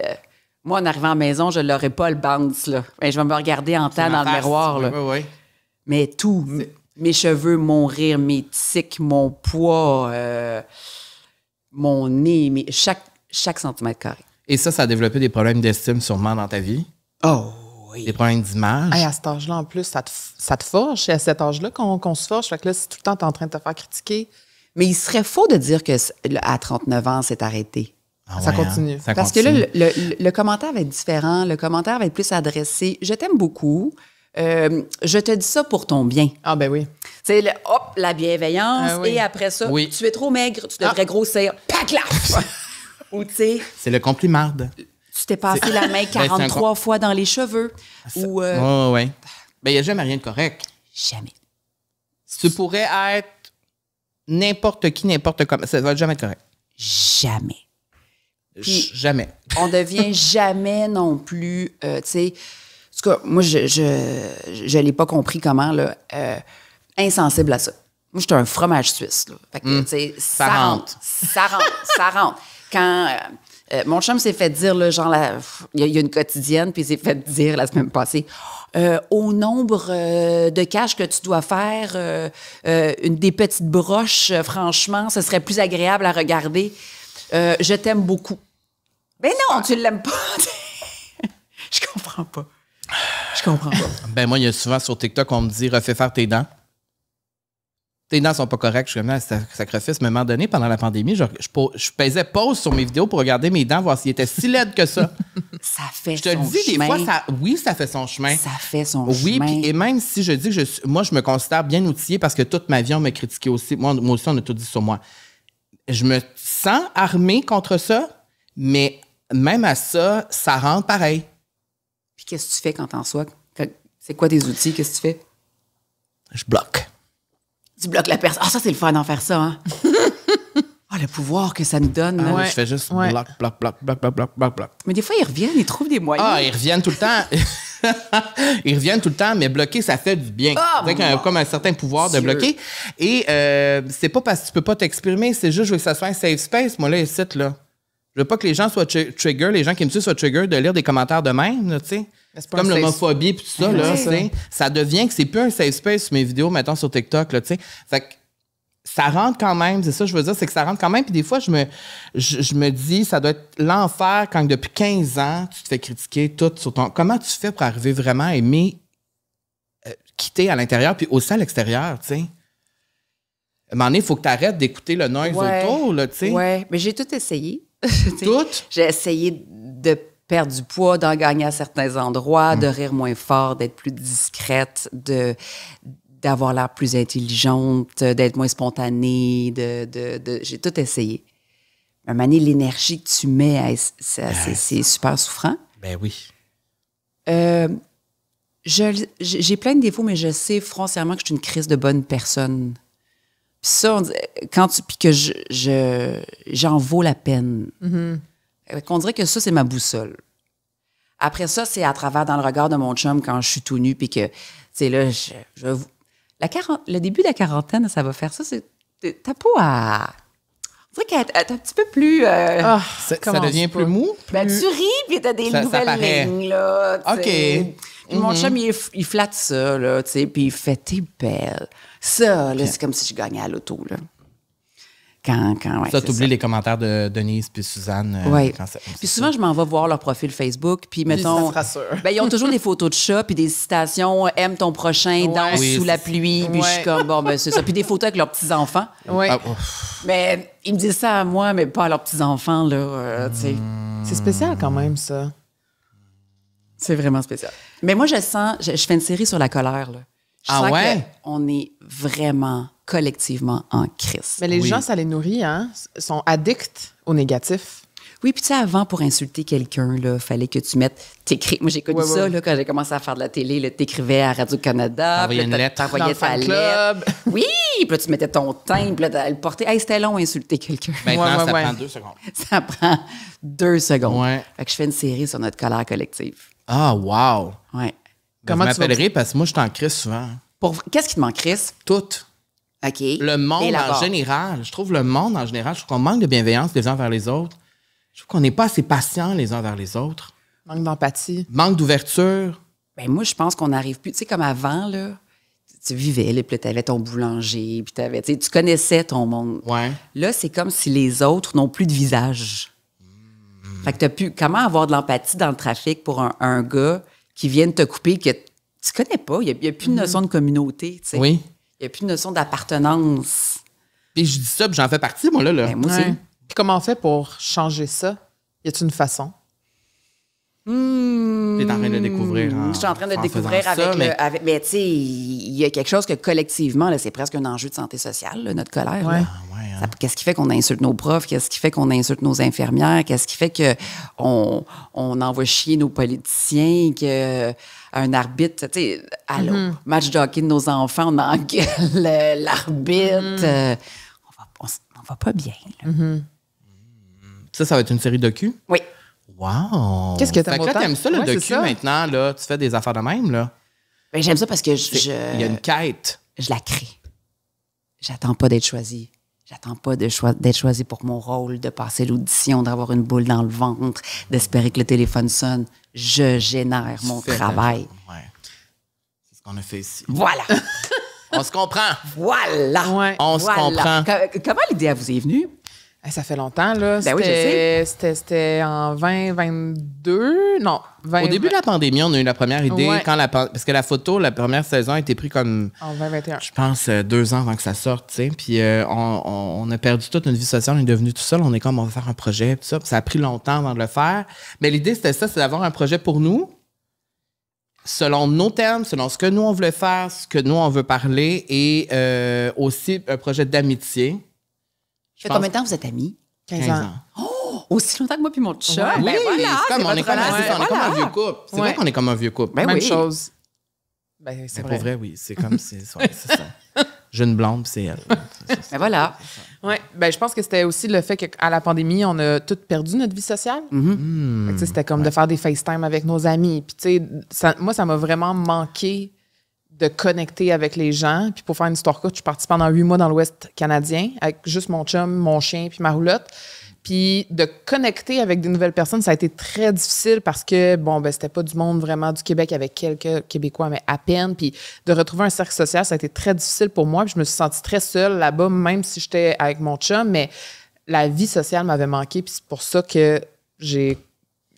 S3: moi, en arrivant à la maison, je l'aurais pas, le bounce. Là. Ben, je vais me regarder en temps dans le miroir. Là.
S1: Oui.
S3: Mais tout, mes cheveux, mon rire, mes tics, mon poids, mon nez, chaque centimètre carré.
S1: Et ça a développé des problèmes d'estime sûrement dans ta vie?
S3: Oh oui.
S1: Des problèmes d'image?
S2: Hey, à cet âge-là, en plus, ça te forge. C'est à cet âge-là qu'on se forge. Fait que là, si tout le temps, t'es en train de te faire critiquer...
S3: Mais il serait faux de dire qu'à 39 ans, c'est arrêté.
S2: Ça continue.
S3: Parce que là, le commentaire va être différent. Le commentaire va être plus adressé. Je t'aime beaucoup. Je te dis ça pour ton bien.
S2: Ah, ben oui.
S3: Tu sais, la bienveillance. Oui. Et après ça, tu es trop maigre, tu devrais grossir. Paclaf! Ou tu sais...
S1: C'est le complimarde.
S3: Tu t'es passé la main 43 fois dans les cheveux. Ou...
S1: Oui. Ben, il n'y a jamais rien de correct.
S3: Jamais.
S1: Tu pourrais être n'importe qui, n'importe comment. Ça ne va jamais être correct.
S3: Jamais. Puis,
S1: jamais.
S3: On devient jamais non plus... tu sais... En tout cas, moi, je l'ai pas compris comment, là, insensible à ça. Moi, j'étais un fromage suisse, là. Fait que, tu sais, ça rentre. Quand mon chum s'est fait dire, là, genre, il y a une quotidienne, puis il s'est fait dire la semaine passée, au nombre de caches que tu dois faire, des petites broches, franchement, ce serait plus agréable à regarder. Je t'aime beaucoup. Ben non, tu l'aimes pas. Je comprends pas.
S1: Ben moi, il y a souvent sur TikTok, on me dit « refais faire tes dents ». Tes dents sont pas correctes. Je suis comme, sacrifice. À un moment donné, pendant la pandémie, je pesais pause sur mes vidéos pour regarder mes dents, voir s'ils étaient si laides que ça.
S3: Ça fait son chemin. Je
S1: te le dis, des fois, ça fait son chemin.
S3: Ça fait son chemin.
S1: Oui, et même si je dis que moi, je me considère bien outillée parce que toute ma vie, on m'a critiqué aussi. Moi aussi, on a tout dit sur moi. Je me sens armée contre ça, mais même à ça, ça rentre pareil.
S3: Puis qu'est-ce que tu fais quand t'en sois? C'est quoi tes outils? Qu'est-ce que tu fais?
S1: Je bloque.
S3: Tu bloques la personne. Ah, ça, c'est le fun d'en faire ça, hein? Le pouvoir que ça nous donne.
S1: Je fais juste bloc.
S3: Mais des fois, ils reviennent, ils trouvent des moyens.
S1: Ils reviennent tout le temps. Mais bloquer, ça fait du bien. C'est comme un certain pouvoir de bloquer. Et c'est pas parce que tu peux pas t'exprimer, c'est juste, je veux que ça soit un safe space. Moi, là, ici, là. Je veux pas que les gens soient trigger, les gens qui me suivent soient trigger de lire des commentaires de même, tu sais. Comme l'homophobie et tout ça, là, ça devient que c'est plus un safe space sur mes vidéos, mettons, sur TikTok, là, tu sais. Fait que ça rentre quand même, c'est ça que je veux dire, c'est que ça rentre quand même. Puis des fois, je me dis, ça doit être l'enfer quand depuis 15 ans, tu te fais critiquer tout sur ton... Comment tu fais pour arriver vraiment à aimer quitter à l'intérieur puis aussi à l'extérieur, tu sais? À un moment donné, il faut que tu arrêtes d'écouter le noise autour, là, tu sais.
S3: Oui, mais j'ai tout essayé.
S1: Tout?
S3: J'ai essayé de perdre du poids, d'en gagner à certains endroits, de rire moins fort, d'être plus discrète, d'avoir l'air plus intelligente, d'être moins spontanée. J'ai tout essayé. À un moment donné, l'énergie que tu mets, c'est super souffrant.
S1: Ben oui.
S3: J'ai plein de défauts, mais je sais foncièrement que je suis une crise de bonne personne. Puis ça, puis que j'en vaux la peine. Mm-hmm. On dirait que ça, c'est ma boussole. Après ça, c'est à travers dans le regard de mon chum quand je suis tout nu, puis que, tu sais, là, le début de la quarantaine, ça va faire ça. Ta peau à... On dirait qu'elle est un petit peu plus...
S1: ça devient plus mou?
S3: Ben, tu ris, puis t'as des nouvelles lignes, là.
S1: OK.
S3: Puis mon chum, il flatte ça, là, tu sais, puis il fait « T'es belle ». Ça, là, c'est comme si je gagnais à l'auto, là.
S1: Ça, t'oublies les commentaires de Denise puis Suzanne.
S3: Oui. Puis souvent, je m'en vais voir leur profil Facebook. Puis, mettons, ils ont toujours des photos de chats puis des citations « Aime ton prochain, danse sous la pluie ». Puis je suis comme, bon, ben c'est ça. Puis des photos avec leurs petits-enfants.
S2: Oui.
S3: Mais ils me disent ça à moi, mais pas à leurs petits-enfants, là.
S2: C'est spécial quand même, ça.
S3: C'est vraiment spécial. Mais moi, je fais une série sur la colère, là. Je sens qu'on est vraiment collectivement en crise.
S2: Mais les gens, ça les nourrit, hein? Sont addicts au négatif.
S3: Oui, puis tu sais, avant, pour insulter quelqu'un, il fallait que tu mettes... Moi, j'ai connu ça là, quand j'ai commencé à faire de la télé. Tu écrivais à Radio-Canada.
S1: T'envoyais une lettre.
S3: T'envoyais ta lettre. Oui, puis là, tu mettais ton teint, puis là, elle portait... Hey, c'était long, insulter quelqu'un.
S1: Maintenant, ça prend 2 secondes.
S3: Ça prend 2 secondes.
S1: Ouais.
S3: Fait que je fais une série sur notre colère collective.
S1: Ah, wow!
S3: Ouais.
S1: Comment tu m'appellerais? Parce que moi, je t'en crise souvent.
S3: Qu'est-ce qui te manque, Chris?
S1: Tout.
S3: OK.
S1: Le monde en général. Je trouve qu'on manque de bienveillance les uns vers les autres. Je trouve qu'on n'est pas assez patients les uns vers les autres.
S2: Manque d'empathie.
S1: Manque d'ouverture.
S3: Ben moi, je pense qu'on n'arrive plus... Tu sais, comme avant, là, tu vivais, là, puis tu avais ton boulanger, puis tu connaissais ton monde.
S1: Ouais.
S3: Là, c'est comme si les autres n'ont plus de visage. Fait que t'as pu... Comment avoir de l'empathie dans le trafic pour un gars qui vient de te couper, que tu connais pas? Il n'y a plus de notion de communauté, tu sais.
S1: Oui.
S3: Il n'y a plus de notion d'appartenance.
S1: Puis je dis ça, puis j'en fais partie, moi, là.
S3: Ben, moi aussi.
S2: Puis comment on fait pour changer ça? Y a-t-il une façon?
S1: T'es en train de découvrir.
S3: Je suis en train de découvrir avec mais tu sais, il y a quelque chose que collectivement, là, c'est presque un enjeu de santé sociale, là, notre colère.
S2: Ouais.
S3: Qu'est-ce qui fait qu'on insulte nos profs? Qu'est-ce qui fait qu'on insulte nos infirmières? Qu'est-ce qui fait qu'on envoie chier nos politiciens? Un arbitre, tu sais, match de hockey de nos enfants, on engueule l'arbitre. On va pas bien.
S1: Ça va être une série docu?
S3: Oui.
S2: Wow! Qu'est-ce que t'aimes autant?
S1: T'aimes ça, le docu, maintenant, là? Tu fais des affaires de même, là?
S3: Ben, j'aime ça parce que
S1: il y a une quête.
S3: Je la crée. J'attends pas d'être choisie. J'attends pas d'être choisie pour mon rôle, de passer l'audition, d'avoir une boule dans le ventre, d'espérer que le téléphone sonne. Je génère mon travail.
S1: Ouais. C'est ce qu'on a fait ici.
S3: Voilà!
S1: On se comprend.
S3: Voilà!
S2: Ouais.
S1: On se comprend.
S3: Comment l'idée vous est venue?
S2: Ça fait longtemps, là.
S3: Ben oui, je sais.
S2: C'était en 2022. Non, 20...
S1: Au début de la pandémie, on a eu la première idée. Parce que la première saison a été prise comme...
S2: En 2021.
S1: Je pense 2 ans avant que ça sorte, tu sais. Puis on a perdu toute notre vie sociale. On est devenu tout seul. On est comme, on va faire un projet, tout ça. Ça a pris longtemps avant de le faire. Mais l'idée, c'était ça, c'est d'avoir un projet pour nous, selon nos termes, selon ce que nous, on voulait faire, ce que nous, on veut parler, et aussi un projet d'amitié.
S3: Ça fait combien de temps vous êtes amis?
S2: 15 ans.
S3: Oh! Aussi longtemps que moi puis mon chat.
S1: Oui,
S3: ben voilà,
S1: on est comme un vieux couple. C'est vrai qu'on est comme un vieux couple.
S2: Même chose. Ben, c'est vrai.
S1: Pour vrai, oui. C'est comme... c'est ça. J'ai une blonde, puis c'est elle.
S3: Ben voilà.
S2: Oui. Ben, je pense que c'était aussi le fait qu'à la pandémie, on a tous perdu notre vie sociale. C'était comme de faire des FaceTime avec nos amis. Puis, tu sais, moi, ça m'a vraiment manqué de connecter avec les gens. Puis pour faire une histoire courte, je suis partie pendant 8 mois dans l'Ouest canadien avec juste mon chum, mon chien puis ma roulotte. Puis de connecter avec des nouvelles personnes, ça a été très difficile parce que, c'était pas du monde vraiment du Québec avec quelques Québécois, mais à peine. Puis de retrouver un cercle social, ça a été très difficile pour moi. Puis je me suis sentie très seule là-bas, même si j'étais avec mon chum. Mais la vie sociale m'avait manqué. Puis c'est pour ça que j'ai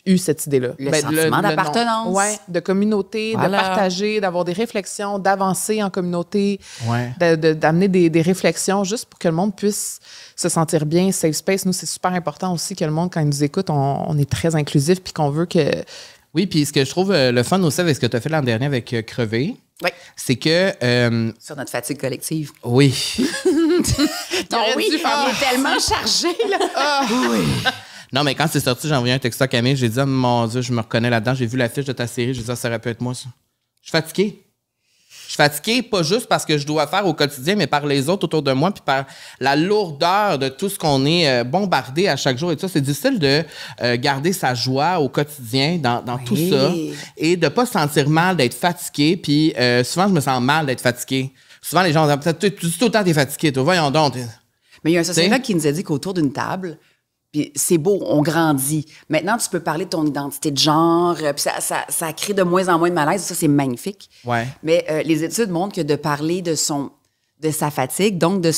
S2: eu cette idée-là.
S3: Le sentiment d'appartenance.
S2: Oui, de communauté, de partager, d'avoir des réflexions, d'avancer en communauté, d'amener des réflexions juste pour que le monde puisse se sentir bien. Safe space, nous, c'est super important aussi que le monde, quand il nous écoute, on est très inclusif puis qu'on veut que...
S1: Oui, puis ce que je trouve le fun aussi avec ce que tu as fait l'an dernier avec Crevé, c'est que...
S3: Sur notre fatigue collective.
S1: Oui.
S3: Non, oui, on est tellement chargé, là.
S1: Oui. Non, mais quand c'est sorti, j'ai envoyé un texto à Camille. J'ai dit, oh, mon Dieu, je me reconnais là-dedans. J'ai vu l'affiche de ta série. J'ai dit, ça aurait pu être moi, ça. Je suis fatiguée. Je suis fatiguée, pas juste parce que je dois faire au quotidien, mais par les autres autour de moi, puis par la lourdeur de tout ce qu'on est bombardé à chaque jour. Et tout ça, c'est difficile de garder sa joie au quotidien dans tout ça et de pas se sentir mal d'être fatigué. Puis souvent, je me sens mal d'être fatigué. Souvent, les gens disent, peut-être, tu dis tout le temps que t'es fatigué, toi. Voyons donc.
S3: Mais il y a un sociologue qui nous a dit qu'autour d'une table, puis c'est beau, on grandit. Maintenant, tu peux parler de ton identité de genre, puis ça crée de moins en moins de malaise. Ça, c'est magnifique.
S1: Ouais.
S3: Mais les études montrent que de parler de sa fatigue, donc de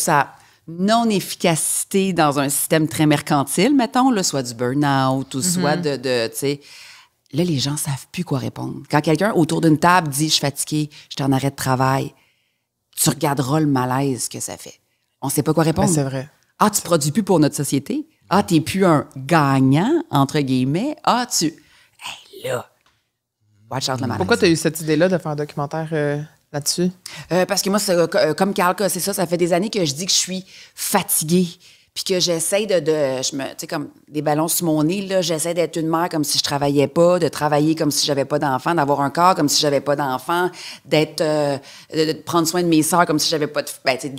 S3: non-efficacité dans un système très mercantile, mettons, là, soit du burn-out ou soit tu sais... Là, les gens savent plus quoi répondre. Quand quelqu'un autour d'une table dit « Je suis fatigué, je suis en arrêt de travail », tu regarderas le malaise que ça fait. On sait pas quoi répondre.
S2: Ben, c'est vrai.
S3: Ah, tu produis plus pour notre société. Ah, t'es plus un gagnant, entre guillemets. Ah, Hey, là, watch out le malaise.
S2: Pourquoi tu as eu cette idée-là de faire un documentaire là-dessus?
S3: Parce que moi, comme Carl, c'est ça fait des années que je dis que je suis fatiguée. Puis que j'essaie tu sais, comme des ballons sur mon nez, là, j'essaie d'être une mère comme si je travaillais pas, de travailler comme si j'avais pas d'enfant, d'avoir un corps comme si j'avais pas d'enfant, de prendre soin de mes sœurs comme si j'avais pas de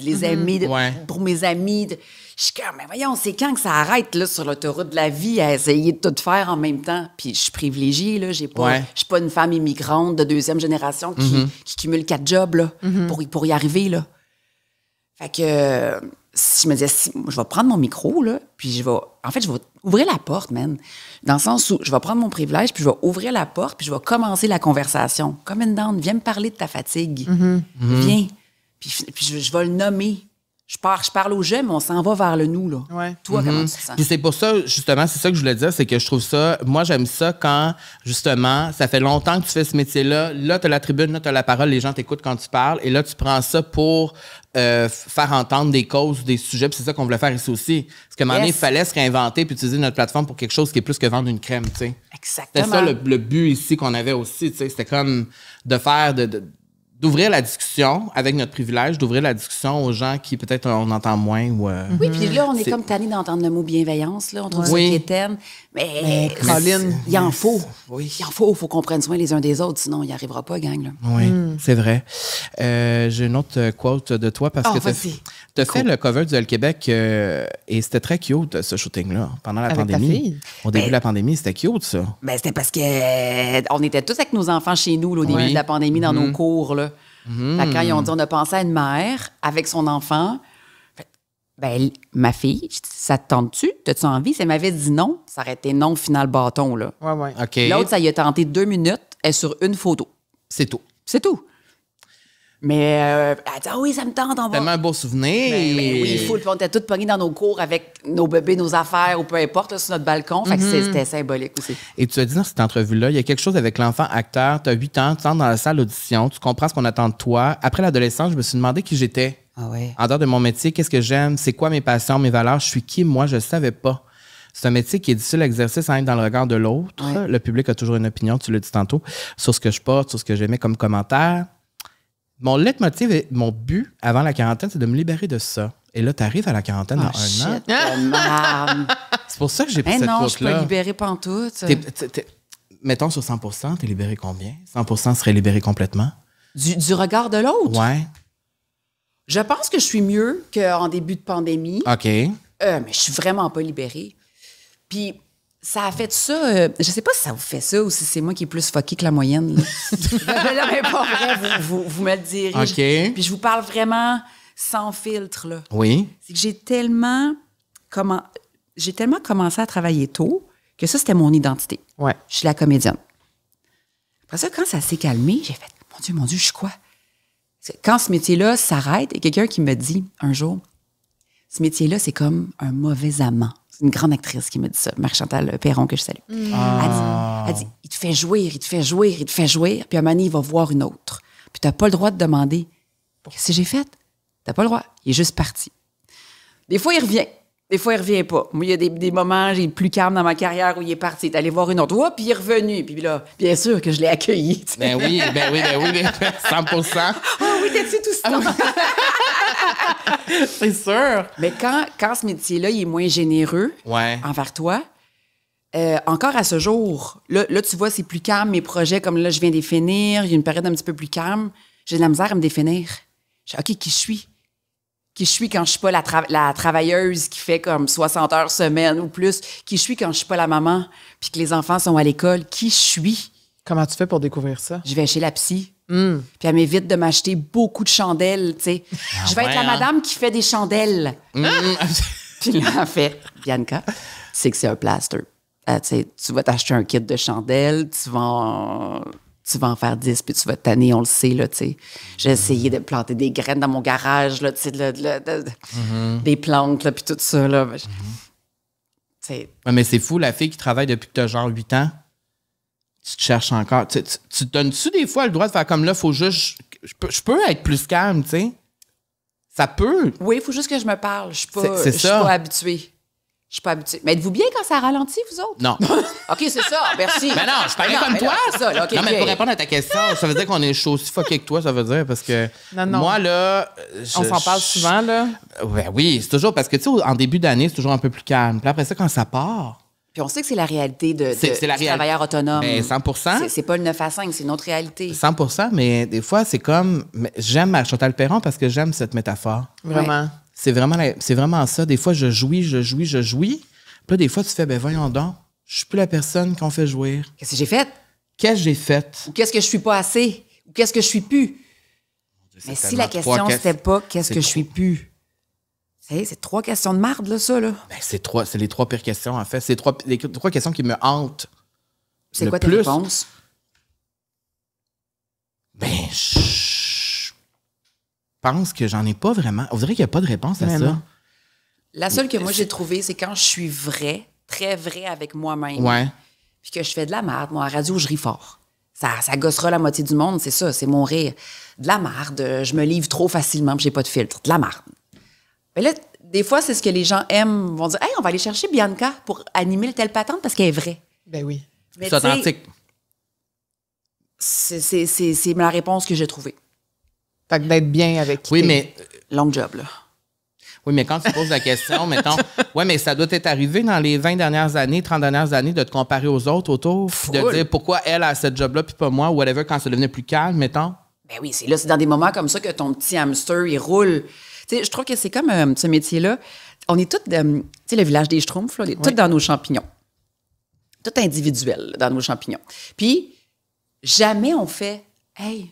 S3: les aimer, pour mes amis. Je suis comme, mais voyons, c'est quand que ça arrête, là, sur l'autoroute de la vie à essayer de tout faire en même temps? Puis je suis privilégiée, là, je suis pas une femme immigrante de 2e génération qui cumule 4 jobs, là, pour y arriver, là. Fait que... je me disais, je vais prendre mon micro, là, puis je vais ouvrir la porte, man. Dans le sens où je vais prendre mon privilège, puis je vais ouvrir la porte, puis je vais commencer la conversation. Comme une dame, viens me parler de ta fatigue. Viens. Puis je vais le nommer. Je parle aux jeunes, mais on s'en va vers le nous, là.
S2: Ouais.
S3: Toi, comment tu te sens?
S1: Puis c'est pour ça, justement, c'est ça que je voulais dire, c'est que je trouve ça... Moi, j'aime ça quand, justement, ça fait longtemps que tu fais ce métier-là. Là, tu as la tribune, là, tu as la parole, les gens t'écoutent quand tu parles. Et là, tu prends ça pour faire entendre des causes, des sujets. Puis c'est ça qu'on voulait faire ici aussi. Parce qu'à un moment donné, il fallait se réinventer puis utiliser notre plateforme pour quelque chose qui est plus que vendre une crème, tu sais.
S3: Exactement.
S1: C'était ça le but ici qu'on avait aussi, tu sais. C'était comme de faire... d'ouvrir la discussion avec notre privilège, d'ouvrir la discussion aux gens qui peut-être on entend moins. Ou,
S3: oui, puis là, on est comme tanné d'entendre le mot bienveillance, là. On trouve ça quétaine. Mais
S2: Colin,
S3: il en faut. Oui. Il en faut. Il faut qu'on prenne soin les uns des autres, sinon il n'y arrivera pas, gang. Là.
S1: Oui, c'est vrai. J'ai une autre quote de toi parce que tu as fait le cover du Québec et c'était très cute, ce shooting-là, pendant la pandémie. Ta fille? Au début de la pandémie, c'était cute, ça.
S3: Ben, c'était parce que on était tous avec nos enfants chez nous là, au début de la pandémie, dans nos cours. Là. Fait que quand ils ont dit, on a pensé à une mère avec son enfant. Ben, ma fille, ça te tente-tu? T'as-tu envie? Si elle m'avait dit non, ça aurait été non final bâton, là.
S2: Ouais.
S1: OK.
S3: L'autre, ça y a tenté 2 minutes, elle est sur une photo.
S1: C'est tout.
S3: C'est tout. Mais elle dit, ah oui, ça me tente, on va.
S1: Tellement un beau souvenir.
S3: Mais oui, il faut. On était toutes pognés dans nos cours avec nos bébés, nos affaires, ou peu importe, là, sur notre balcon. Fait que c'était symbolique aussi.
S1: Et tu as dit dans cette entrevue-là, il y a quelque chose avec l'enfant acteur. Tu as 8 ans, tu entres dans la salle d'audition, tu comprends ce qu'on attend de toi. Après l'adolescence, je me suis demandé qui j'étais.
S3: Ah ouais.
S1: En dehors de mon métier, qu'est-ce que j'aime? C'est quoi mes passions, mes valeurs? Je suis qui, moi? Je ne savais pas. C'est un métier qui est difficile à exercer sans être dans le regard de l'autre. Ouais. Le public a toujours une opinion, tu l'as dit tantôt, sur ce que je porte, sur ce que j'aimais comme commentaire. Mon leitmotiv et mon but avant la quarantaine, c'est de me libérer de ça. Et là, tu arrives à la quarantaine dans un an. C'est pour ça que j'ai pris cette quote-là.
S3: Non, je suis pas libérée pantoute.
S1: Mettons sur 100%, t'es libéré combien? 100% serait libéré complètement?
S3: Du regard de l'autre?
S1: Ouais.
S3: Je pense que je suis mieux qu'en début de pandémie.
S1: OK.
S3: Mais je suis vraiment pas libérée. Puis, ça a fait ça... je sais pas si ça vous fait ça ou si c'est moi qui est plus fucké que la moyenne. Là, mais pas vrai, vous me le direz.
S1: OK.
S3: Puis je vous parle vraiment sans filtre. Là.
S1: Oui.
S3: C'est que j'ai tellement commencé à travailler tôt que ça, c'était mon identité.
S2: Ouais.
S3: Je suis la comédienne. Après ça, quand ça s'est calmé, j'ai fait « Mon Dieu, je suis quoi? » Quand ce métier-là s'arrête, il y a quelqu'un qui me dit un jour, ce métier-là, c'est comme un mauvais amant. C'est une grande actrice qui me dit ça, Marie-Chantal Perron, que je salue. Elle dit, il te fait jouir, puis à un moment donné, il va voir une autre. Puis tu n'as pas le droit de demander, qu'est-ce que j'ai fait? Tu n'as pas le droit. Il est juste parti. Des fois, il revient. Des fois, il ne revient pas. Moi, il y a des moments plus calmes dans ma carrière où il est parti. Il est allé voir une autre. Puis il est revenu. Puis là, bien sûr que je l'ai accueilli. Tu sais.
S1: Ben oui, 100%.
S3: Ah oui, t'es-tu tout ça?
S1: C'est sûr.
S3: Mais quand ce métier-là, il est moins généreux envers toi, encore à ce jour, là, tu vois, c'est plus calme. Mes projets, comme là, je viens de les finir. Il y a une période un petit peu plus calme. J'ai de la misère à me définir. Je dis, OK, qui je suis? Qui je suis quand je suis pas la travailleuse qui fait comme 60 heures semaine ou plus? Qui je suis quand je suis pas la maman puis que les enfants sont à l'école? Qui je suis?
S2: Comment tu fais pour découvrir ça?
S3: Je vais chez la psy. Puis elle m'évite de m'acheter beaucoup de chandelles, tu sais. Je vais être la madame qui fait des chandelles. Puis là, en fait, Bianca, tu sais que c'est un plaster. Tu vas t'acheter un kit de chandelles, tu vas tu vas en faire 10, puis tu vas te tanner, on le sait, là, tu sais. J'ai essayé de planter des graines dans mon garage, là, tu sais, des plantes, là, puis tout ça, là.
S1: Ouais, mais c'est fou, la fille qui travaille depuis que tu as genre 8 ans, tu te cherches encore. Tu te donnes-tu des fois le droit de faire comme là, faut juste... Je peux être plus calme, tu sais. Ça peut.
S3: Oui, il faut juste que je me parle. Je suis pas habituée. Je suis pas habituée. Mais êtes-vous bien quand ça ralentit, vous autres?
S1: Non.
S3: OK, c'est ça. Merci.
S1: Mais non, je parlais comme toi. C'est ça, là, okay, non, mais pour répondre à ta question, ça veut dire qu'on est chaud aussi fucké que toi, ça veut dire, parce que moi, là...
S2: On s'en parle souvent, là.
S1: Ouais, oui, c'est toujours... Parce que, tu sais, en début d'année, c'est toujours un peu plus calme. Puis après ça, quand ça part...
S3: Puis on sait que c'est la réalité du travailleur autonome.
S1: Ben, 100%.
S3: C'est pas le 9 à 5, c'est une autre réalité.
S1: 100%, mais des fois, c'est comme... J'aime Chantal Perron parce que j'aime cette métaphore.
S2: Vraiment.
S1: Ouais. C'est vraiment ça. Des fois, je jouis. Puis là, des fois, tu fais, ben voyons donc, je suis plus la personne qu'on fait jouir.
S3: Qu'est-ce que j'ai fait?
S1: Qu'est-ce que j'ai fait?
S3: Ou qu'est-ce que je suis pas assez? Ou qu'est-ce que je suis plus? Mais si la question, c'était pas qu'est-ce que je suis plus? C'est 3 questions de marde, là, ça, là.
S1: Ben, c'est les 3 pires questions, en fait. C'est les 3 questions qui me hantent.
S3: C'est quoi tes réponses?
S1: Ben, je pense que j'en ai pas vraiment. On dirait qu'il n'y a pas de réponse à ça.
S3: La seule que moi, j'ai trouvée, c'est quand je suis vraie, très vraie avec moi-même.
S1: Ouais.
S3: Puis que je fais de la merde. Moi, à la radio, je ris fort. Ça gossera la moitié du monde, c'est ça, c'est mon rire. De la merde, je me livre trop facilement, puis j'ai pas de filtre. De la merde. Mais là, des fois, c'est ce que les gens aiment. Ils vont dire, hey, on va aller chercher Bianca pour animer le tel patente parce qu'elle est vraie.
S2: Ben oui.
S1: C'est authentique.
S3: C'est la réponse que j'ai trouvée.
S2: Fait que d'être bien avec
S1: oui, mais
S3: long job, là.
S1: Oui, mais quand tu poses la question, mettons, ouais, mais ça doit être arrivé dans les 20 dernières années, 30 dernières années, de te comparer aux autres autour, puis de dire pourquoi elle a ce job-là, puis pas moi, ou whatever, quand ça devenait plus calme, mettons.
S3: Ben oui, c'est dans des moments comme ça que ton petit hamster, il roule. Tu sais, je trouve que c'est comme ce métier-là. On est tous, tu sais, le village des Schtroumpfs, là, on est tous dans nos champignons. Tout individuel, dans nos champignons. Puis, jamais on fait, hey,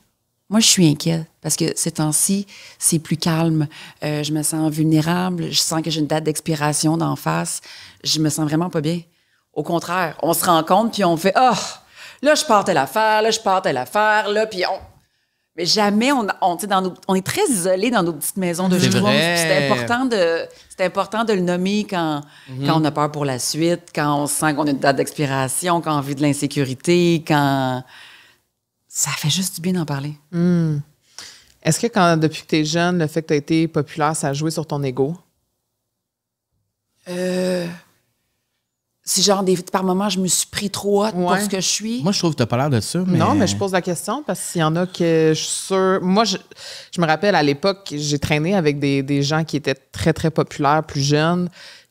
S3: moi, je suis inquiète parce que ces temps-ci, c'est plus calme. Je me sens vulnérable. Je sens que j'ai une date d'expiration d'en face. Je me sens vraiment pas bien. Au contraire, on se rend compte puis on fait, oh, là, je pars telle affaire, là, puis on... Mais jamais on est très isolés dans nos petites maisons de Schtroumpfs. C'est important de le nommer quand on a peur pour la suite, quand on sent qu'on a une date d'expiration, quand on vit de l'insécurité, quand... Ça fait juste du bien d'en parler.
S2: Est-ce que depuis que tu es jeune, le fait que tu as été populaire, ça a joué sur ton ego?
S3: C'est genre, par moments, je me suis pris trop haute pour ce que je suis.
S1: Moi, je trouve que tu n'as pas l'air de ça. Mais...
S2: Non, mais je pose la question parce qu'il y en a que je suis sûre... Moi, je me rappelle, à l'époque, j'ai traîné avec des gens qui étaient très, très populaires, plus jeunes,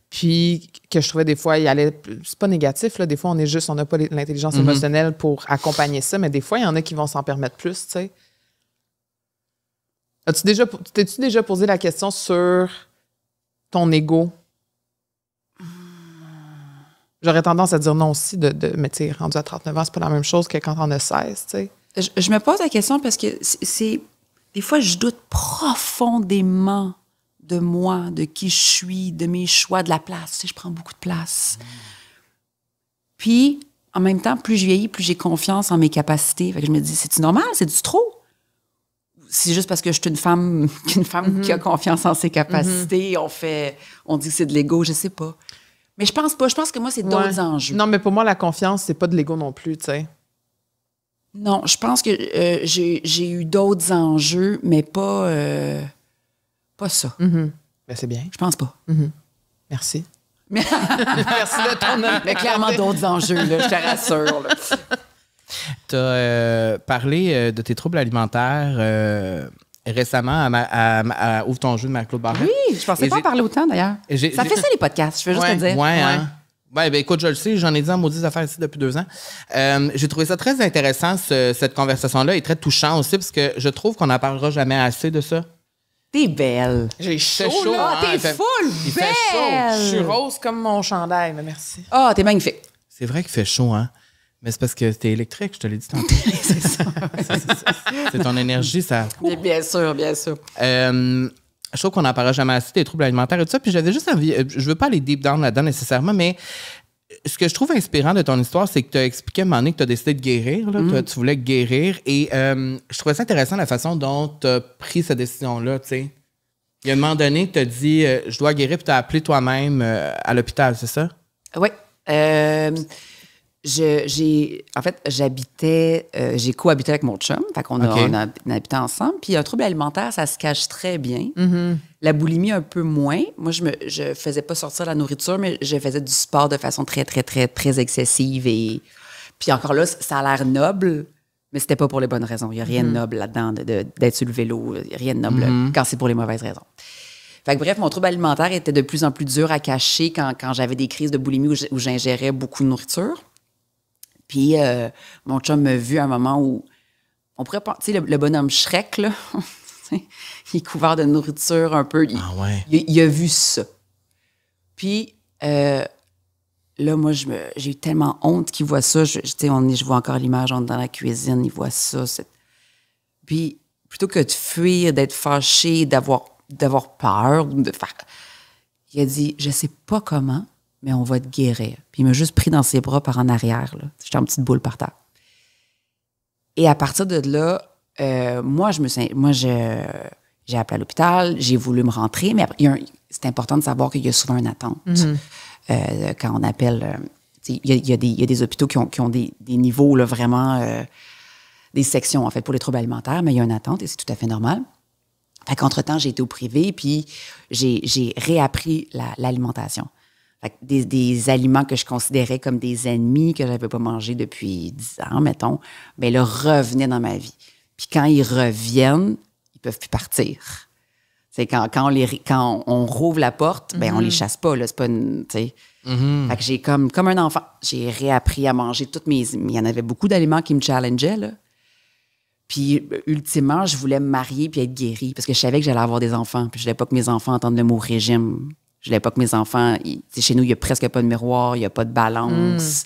S2: puis que je trouvais des fois, c'est pas négatif, là, des fois, on n'a pas l'intelligence émotionnelle pour accompagner ça, mais des fois, il y en a qui vont s'en permettre plus, tu sais. T'es-tu déjà posé la question sur ton ego? J'aurais tendance à dire non aussi, mais tu sais, rendu à 39 ans, c'est pas la même chose que quand on a 16, tu sais.
S3: Je me pose la question parce que des fois, je doute profondément de moi, de qui je suis, de mes choix, de la place. Tu sais, je prends beaucoup de place. Puis, en même temps, plus je vieillis, plus j'ai confiance en mes capacités. Fait que je me dis, c'est-tu normal? C'est-tu trop? C'est juste parce que je suis une femme qui a confiance en ses capacités. On dit que c'est de l'ego, je sais pas. Mais je pense pas. Je pense que moi, c'est d'autres enjeux.
S2: Non, mais pour moi, la confiance, c'est pas de l'ego non plus, tu sais.
S3: Non, je pense que j'ai eu d'autres enjeux, mais pas ça.
S2: Ben, c'est bien.
S3: Je pense pas.
S2: Merci.
S3: Merci de ton avis. Mais clairement d'autres enjeux, là, je te rassure.
S1: Tu as parlé de tes troubles alimentaires récemment à Ouvre ton jeu de Marie-Claude Barrette.
S3: Oui, je pensais pas en parler autant, d'ailleurs. Ça fait ça, les podcasts, je veux juste te dire.
S1: Oui, hein? Ben, écoute, je le sais, j'en ai dit en maudits affaires ici depuis 2 ans. J'ai trouvé ça très intéressant, cette conversation-là, et très touchant aussi, parce que je trouve qu'on n'en parlera jamais assez de ça.
S3: T'es belle.
S2: J'ai chaud,
S3: là. T'es full
S2: il
S3: belle.
S2: Fait chaud. Je suis rose comme mon chandail, mais merci.
S3: Ah, t'es magnifique.
S1: C'est vrai qu'il fait chaud, hein? Mais c'est parce que t'es électrique, je te l'ai dit tantôt.
S3: C'est ça.
S1: C'est ton énergie, ça...
S3: Bien sûr, bien sûr.
S1: Je trouve qu'on n'en parlera jamais assez des troubles alimentaires et tout ça. Puis j'avais juste envie... Je veux pas aller deep down là-dedans nécessairement, mais ce que je trouve inspirant de ton histoire, c'est que tu as expliqué à un moment donné que tu as décidé de guérir. Là, tu voulais guérir. Et je trouvais ça intéressant la façon dont tu as pris cette décision-là. T'sais. Il y a un moment donné que tu as dit je dois guérir, puis tu as appelé toi-même à l'hôpital, c'est ça?
S3: Oui. J'habitais, j'ai cohabité avec mon chum, fait qu'on on habitait ensemble, puis un trouble alimentaire, ça se cache très bien.
S2: Mm-hmm.
S3: La boulimie, un peu moins. Moi, je faisais pas sortir la nourriture, mais je faisais du sport de façon très, très, très, très excessive. Et puis encore là, ça a l'air noble, mais c'était pas pour les bonnes raisons. Il y a rien de noble là-dedans, d'être sur le vélo. Il y a rien de noble quand c'est pour les mauvaises raisons. Fait que bref, mon trouble alimentaire était de plus en plus dur à cacher quand j'avais des crises de boulimie où j'ingérais beaucoup de nourriture. Puis, mon chum m'a vu à un moment où on pourrait penser, tu sais, le bonhomme Shrek, là, il est couvert de nourriture un peu. Il a vu ça. Puis, là, moi, j'ai eu tellement honte qu'il voit ça. Je vois encore l'image, on est dans la cuisine, il voit ça. Puis, plutôt que de fuir, d'être fâché, d'avoir peur, il a dit, je sais pas comment, mais on va te guérir. Puis il m'a juste pris dans ses bras par en arrière. J'étais en petite boule par terre. Et à partir de là, j'ai appelé à l'hôpital, j'ai voulu me rentrer, mais c'est important de savoir qu'il y a souvent une attente. Quand on appelle, il y a des hôpitaux qui ont des niveaux là, vraiment, des sections en fait pour les troubles alimentaires, mais il y a une attente et c'est tout à fait normal. Fait qu'entre-temps, j'ai été au privé, puis j'ai réappris l'alimentation. Fait que des aliments que je considérais comme des ennemis, que je n'avais pas mangés depuis 10 ans, mettons, bien là, revenaient dans ma vie. Puis quand ils reviennent, ils ne peuvent plus partir. C'est quand on rouvre la porte, bien, on les chasse pas, là, c'est pas une, tu sais. Fait que j'ai comme un enfant, j'ai réappris à manger toutes il y en avait beaucoup d'aliments qui me challengeaient, là. Puis, ultimement, je voulais me marier puis être guérie parce que je savais que j'allais avoir des enfants. Puis, je voulais pas que mes enfants entendent le mot régime. Je voulais pas que mes enfants... Chez nous, il y a presque pas de miroir, il y a pas de balance.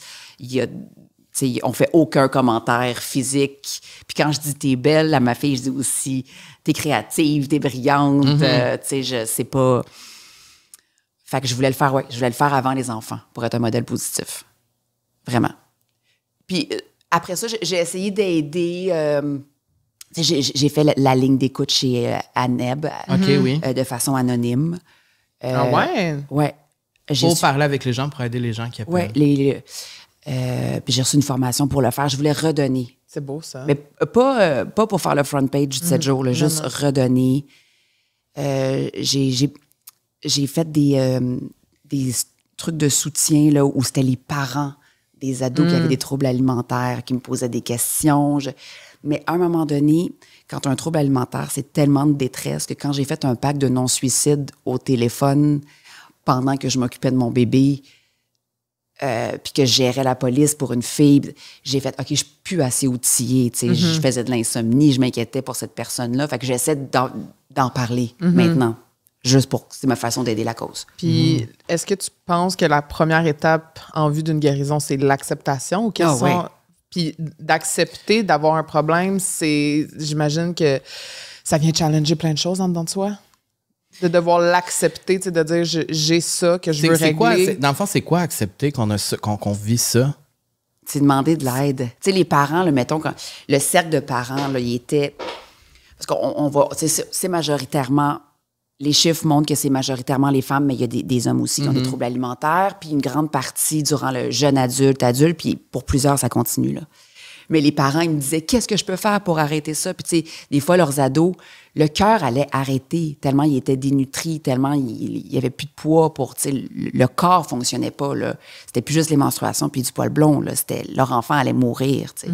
S3: On fait aucun commentaire physique. Puis quand je dis « t'es belle », à ma fille, je dis aussi « t'es créative, t'es brillante ». Je sais pas... Fait que je voulais le faire avant les enfants pour être un modèle positif. Vraiment. Puis, après ça, j'ai essayé d'aider... j'ai fait la ligne d'écoute chez ANEB de façon anonyme.
S2: Ah ouais?
S3: Ouais.
S1: Pour parler avec les gens, pour aider les gens qui appellent.
S3: Oui, puis j'ai reçu une formation pour le faire. Je voulais redonner.
S2: C'est beau, ça.
S3: Mais pas pour faire le front page de 7 jours, juste redonner. J'ai fait des trucs de soutien là, où c'était les parents des ados qui avaient des troubles alimentaires, qui me posaient des questions. Mais à un moment donné, quand tu as un trouble alimentaire, c'est tellement de détresse que quand j'ai fait un pacte de non-suicide au téléphone pendant que je m'occupais de mon bébé, puis que je gérais la police pour une fille, j'ai fait « OK, je suis plus assez outillée. » Je faisais de l'insomnie, je m'inquiétais pour cette personne-là. Fait que j'essaie d'en parler maintenant, juste pour... C'est ma façon d'aider la cause.
S2: Puis, est-ce que tu penses que la première étape en vue d'une guérison, c'est l'acceptation? Ou Puis d'accepter d'avoir un problème, j'imagine que ça vient challenger plein de choses en dedans de soi. De devoir l'accepter, de dire j'ai ça que je veux régler.
S1: Dans le fond, c'est quoi accepter qu'on vit ça?
S3: C'est demander de l'aide. Tu sais, les parents, là, mettons, le cercle de parents, là, il était... Parce qu'on va... C'est majoritairement... Les chiffres montrent que c'est majoritairement les femmes, mais il y a des hommes aussi qui ont des troubles alimentaires, puis une grande partie durant le jeune adulte, puis pour plusieurs, ça continue, là. Mais les parents, ils me disaient, qu'est-ce que je peux faire pour arrêter ça? Puis, tu sais, des fois, leurs ados, le cœur allait arrêter tellement ils étaient dénutris, tellement il y avait plus de poids pour, tu sais, le corps fonctionnait pas, là. C'était plus juste les menstruations puis du poil blond, là. Leur enfant allait mourir, tu sais.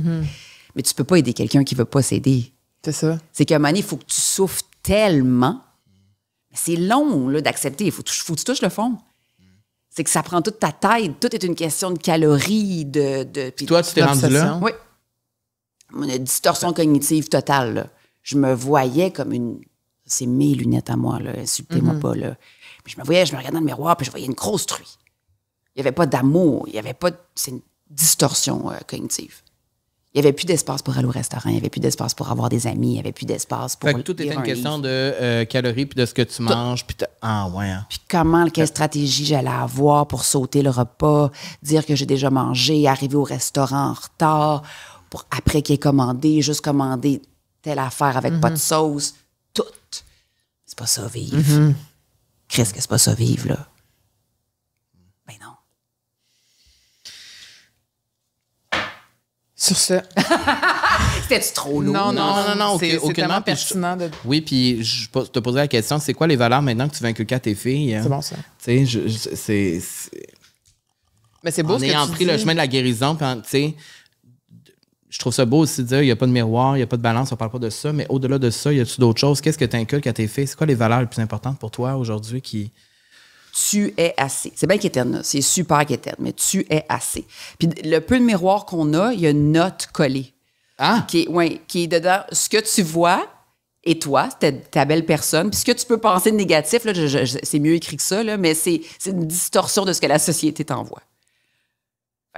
S3: Mais tu peux pas aider quelqu'un qui veut pas s'aider.
S2: C'est ça.
S3: C'est qu'à un moment donné, il faut que tu souffres tellement. C'est long, là, d'accepter. Il faut que tu touches le fond. C'est que ça prend toute ta tête. Tout est une question de calories,
S1: Puis toi, tu t'es rendu là?
S3: Oui. Une distorsion cognitive totale, là. Je me voyais comme une... C'est mes lunettes à moi, là. Insultez-moi pas, là. Puis je me regardais dans le miroir, puis je voyais une grosse truie. Il n'y avait pas d'amour. Il n'y avait pas... C'est une distorsion cognitive. Il n'y avait plus d'espace pour aller au restaurant, il n'y avait plus d'espace pour avoir des amis, il n'y avait plus d'espace pour...
S1: Fait que tout était une question de calories puis de ce que tu manges. Puis ouais.
S3: Puis quelle stratégie j'allais avoir pour sauter le repas, dire que j'ai déjà mangé, arriver au restaurant en retard, pour après qu'il ait commandé, juste commander telle affaire avec pas de sauce. Tout. C'est pas ça, vivre. Qu'est-ce que c'est pas ça, vivre, là? Ben non.
S2: Sur ce.
S3: C'était-tu trop lourd?
S2: Non. C'est tellement pertinent.
S1: Oui, puis je te posais la question, c'est quoi les valeurs maintenant que tu veux inculquer à tes filles?
S2: C'est bon, ça.
S1: Tu sais,
S2: Mais c'est beau ce que tu dis.
S1: En ayant pris le chemin de la guérison, tu sais, je trouve ça beau aussi de dire, il n'y a pas de miroir, il n'y a pas de balance, on ne parle pas de ça, mais au-delà de ça, y a-tu d'autres choses? Qu'est-ce que tu inculques à tes filles? C'est quoi les valeurs les plus importantes pour toi aujourd'hui qui...
S3: Tu es assez. C'est bien quétaine, là. C'est super quétaine, mais tu es assez. Puis le peu de miroir qu'on a, il y a une note collée.
S1: Ah!
S3: Qui est dedans. Ce que tu vois est toi, c'est ta belle personne. Puis ce que tu peux penser de négatif, là, c'est mieux écrit que ça, là, mais c'est une distorsion de ce que la société t'envoie.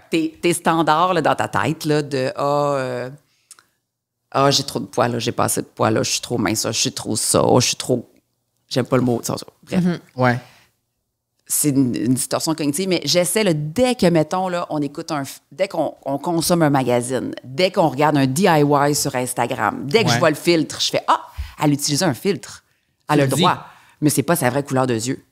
S3: Fait que tes standards là, dans ta tête là, de j'ai trop de poids, là, j'ai pas assez de poids, là, je suis trop mince, je suis trop ça, je suis trop. J'aime pas le mot, ça. Bref.
S1: Ouais.
S3: C'est une distorsion cognitive, mais j'essaie, là, dès que, mettons, là, dès qu'on consomme un magazine, dès qu'on regarde un DIY sur Instagram, dès que je vois le filtre, je fais elle utilise un filtre. Elle a le droit. Mais c'est pas sa vraie couleur de yeux.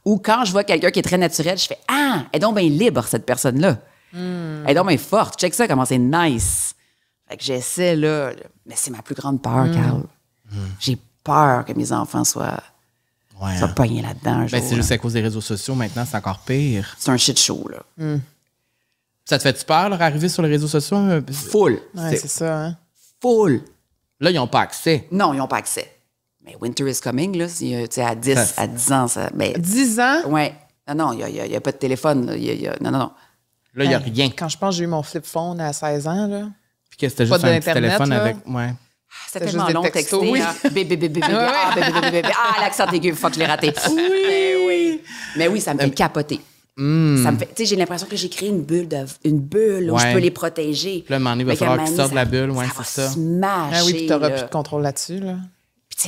S3: Ou quand je vois quelqu'un qui est très naturel, je fais elle est donc bien libre, cette personne-là. Elle est donc bien forte. Check ça, comment c'est nice. Fait que j'essaie, là. Mais c'est ma plus grande peur, Carl. J'ai peur que mes enfants soient pognés là-dedans.
S1: C'est juste à cause des réseaux sociaux, maintenant, c'est encore pire.
S3: C'est un shit show, là.
S1: Ça te fait-tu peur, leur arriver sur les réseaux sociaux?
S3: Full.
S2: Ouais, c'est ça, hein?
S3: Full.
S1: Là, ils n'ont pas accès.
S3: Non, ils n'ont pas accès. Mais Winter is coming, là. À 10 ans, ça.
S2: 10 ans?
S3: Oui. Non, il n'y a pas de téléphone. Non.
S1: Là, il n'y a rien.
S2: Quand je pense que j'ai eu mon flip phone à 16 ans, là.
S1: Puis que c'était juste un petit téléphone là. Avec. Ouais.
S3: C'était tellement long, texto. Oui. Bébé. L'accent aigu, fuck, je l'ai raté. Oui. Mais oui, ça me fait capoter. Ça me fait, tu sais, j'ai l'impression que j'ai créé une bulle où je peux les protéger.
S1: Puis là, à un moment donné, il va falloir qu'ils sortent de la bulle. Ouais, c'est ça.
S3: Smasher,
S2: oui, puis tu n'auras plus de contrôle là-dessus, là.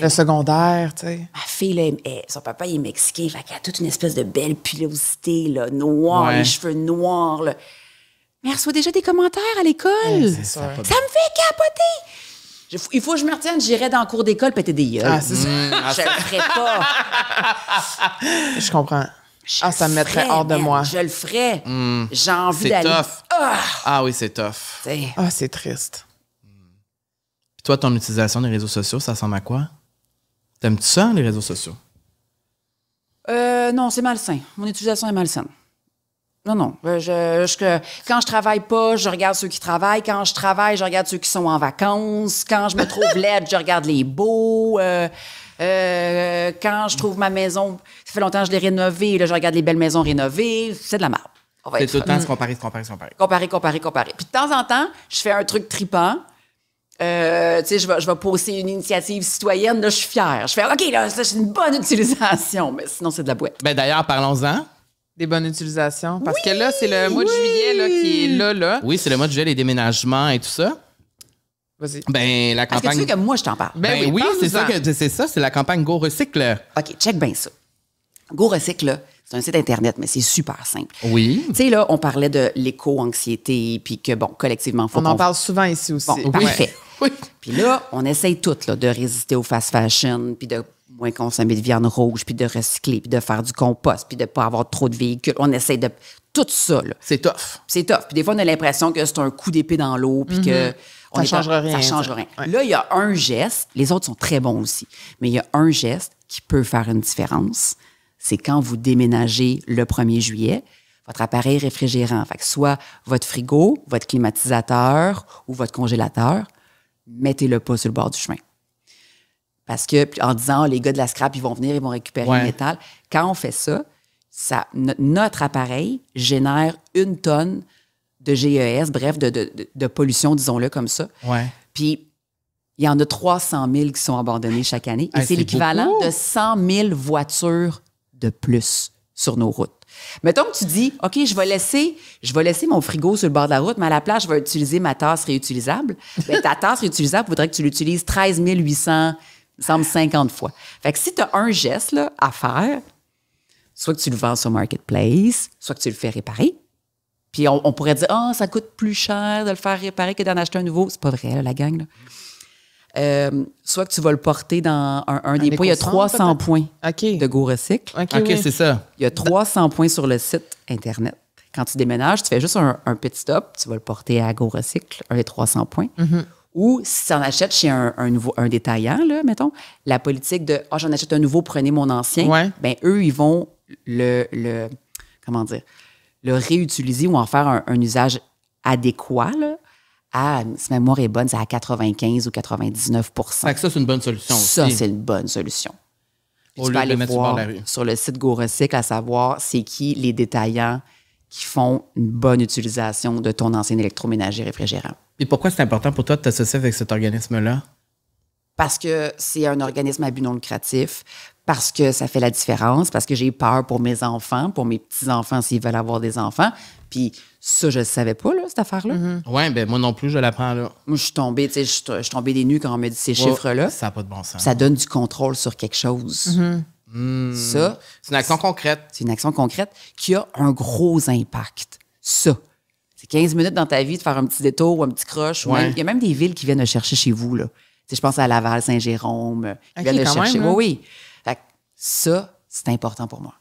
S2: Le secondaire, tu sais.
S3: Ma fille, là, son papa, il est mexicain, fait qu'elle a toute une espèce de belle pilosité, là, noire, les cheveux noirs, là. Mais elle reçoit déjà des commentaires à l'école. Ça me fait capoter. Il faut que je me retienne, j'irai dans le cours d'école péter des gueules.
S2: Ah, c'est ça.
S3: Je le ferai pas.
S2: Je comprends. Ça me mettrait hors de moi.
S3: Je le ferais. J'ai envie d'aller...
S1: C'est tough. Oui, c'est tough.
S2: C'est triste.
S1: Puis toi, ton utilisation des réseaux sociaux, ça ressemble à quoi? T'aimes-tu ça, les réseaux sociaux?
S3: Non, c'est malsain. Mon utilisation est malsaine. Non. Quand je travaille pas, je regarde ceux qui travaillent. Quand je travaille, je regarde ceux qui sont en vacances. Quand je me trouve laide, je regarde les beaux. Quand je trouve ma maison, ça fait longtemps que je l'ai rénovée, là, je regarde les belles maisons rénovées. C'est de la merde.
S1: C'est tout le temps se comparer.
S3: Comparer. Puis de temps en temps, je fais un truc tripant. Tu sais, je vais poster une initiative citoyenne, là, je suis fière. Je fais, OK, là, c'est une bonne utilisation, mais sinon, c'est de la boîte.
S1: D'ailleurs, parlons-en.
S2: Des bonnes utilisations. Parce que là, c'est le mois de juillet là, qui est là.
S1: Oui, c'est le mois de juillet, les déménagements et tout ça.
S2: Vas-y.
S1: La campagne...
S3: Est-ce que tu veux que moi, je t'en parle?
S1: Oui, c'est ça, c'est la campagne Go Recycle.
S3: OK, check bien ça. Go Recycle, là, c'est un site Internet, mais c'est super simple.
S1: Oui.
S3: Tu sais, là, on parlait de l'éco-anxiété, puis que, bon, collectivement,
S2: on en parle souvent ici aussi.
S3: Bon, parfait. Oui. Puis là, on essaye toutes là, de résister au fast fashion, puis de moins consommer de viande rouge, puis de recycler, puis de faire du compost, puis de ne pas avoir trop de véhicules. On essaye de... Tout ça, là.
S1: C'est tough.
S3: Puis des fois, on a l'impression que c'est un coup d'épée dans l'eau, puis que...
S2: Ça ne changera rien.
S3: Ça change rien. Ouais. Là, il y a un geste, les autres sont très bons aussi, mais il y a un geste qui peut faire une différence. C'est quand vous déménagez le 1er juillet, votre appareil réfrigérant, fait que soit votre frigo, votre climatisateur ou votre congélateur, mettez-le pas sur le bord du chemin. Parce que, en disant, les gars de la scrap, ils vont venir, ils vont récupérer le métal. Quand on fait ça, notre appareil génère 1 tonne de GES, bref, de pollution, disons-le comme ça.
S1: Ouais.
S3: Puis, il y en a 300 000 qui sont abandonnés chaque année. Et c'est l'équivalent de 100 000 voitures de plus sur nos routes. Mettons que tu dis, OK, je vais laisser mon frigo sur le bord de la route, mais à la place, je vais utiliser ma tasse réutilisable. Bien, ta tasse réutilisable, il faudrait que tu l'utilises 13 800, il me semble, 50 fois. Fait que si tu as un geste là, à faire, soit que tu le vends sur Marketplace, soit que tu le fais réparer. Puis on pourrait dire, ça coûte plus cher de le faire réparer que d'en acheter un nouveau. C'est pas vrai, là, la gang. Là. Soit que tu vas le porter dans un des points. Il y a 300 points de GoRecycle.
S1: OK, c'est ça.
S3: Il y a 300 points sur le site Internet. Quand tu déménages, tu fais juste un petit stop, tu vas le porter à GoRecycle, un des 300 points. Ou si tu en achètes chez un détaillant, là, mettons, la politique de « j'en achète un nouveau, prenez mon ancien bien, eux, ils vont le réutiliser ou en faire un usage adéquat, là. Si ma mémoire est bonne, c'est à 95 ou 99
S1: Fait que ça, c'est une bonne solution aussi.
S3: Ça, c'est une bonne solution. Tu peux aller voir sur le site GoRecycle à savoir c'est qui les détaillants qui font une bonne utilisation de ton ancien électroménager réfrigérant.
S1: Et pourquoi c'est important pour toi de t'associer avec cet organisme-là?
S3: Parce que c'est un organisme à but non lucratif, parce que ça fait la différence, parce que j'ai peur pour mes enfants, pour mes petits-enfants s'ils veulent avoir des enfants. Puis ça, je ne savais pas, là, cette affaire-là.
S1: Oui, bien moi non plus, je l'apprends là.
S3: Moi, je suis tombée des nues quand on me dit ces chiffres-là.
S1: Ça n'a pas de bon sens.
S3: Ça donne du contrôle sur quelque chose. Ça,
S1: c'est une action concrète.
S3: C'est une action concrète qui a un gros impact. Ça. C'est 15 minutes dans ta vie de faire un petit détour ou un petit croche. Il y a même des villes qui viennent le chercher chez vous, là. Je pense à Laval, Saint-Jérôme, qui viennent le chercher.
S2: Même, hein?
S3: Oui. Fait que ça, c'est important pour moi.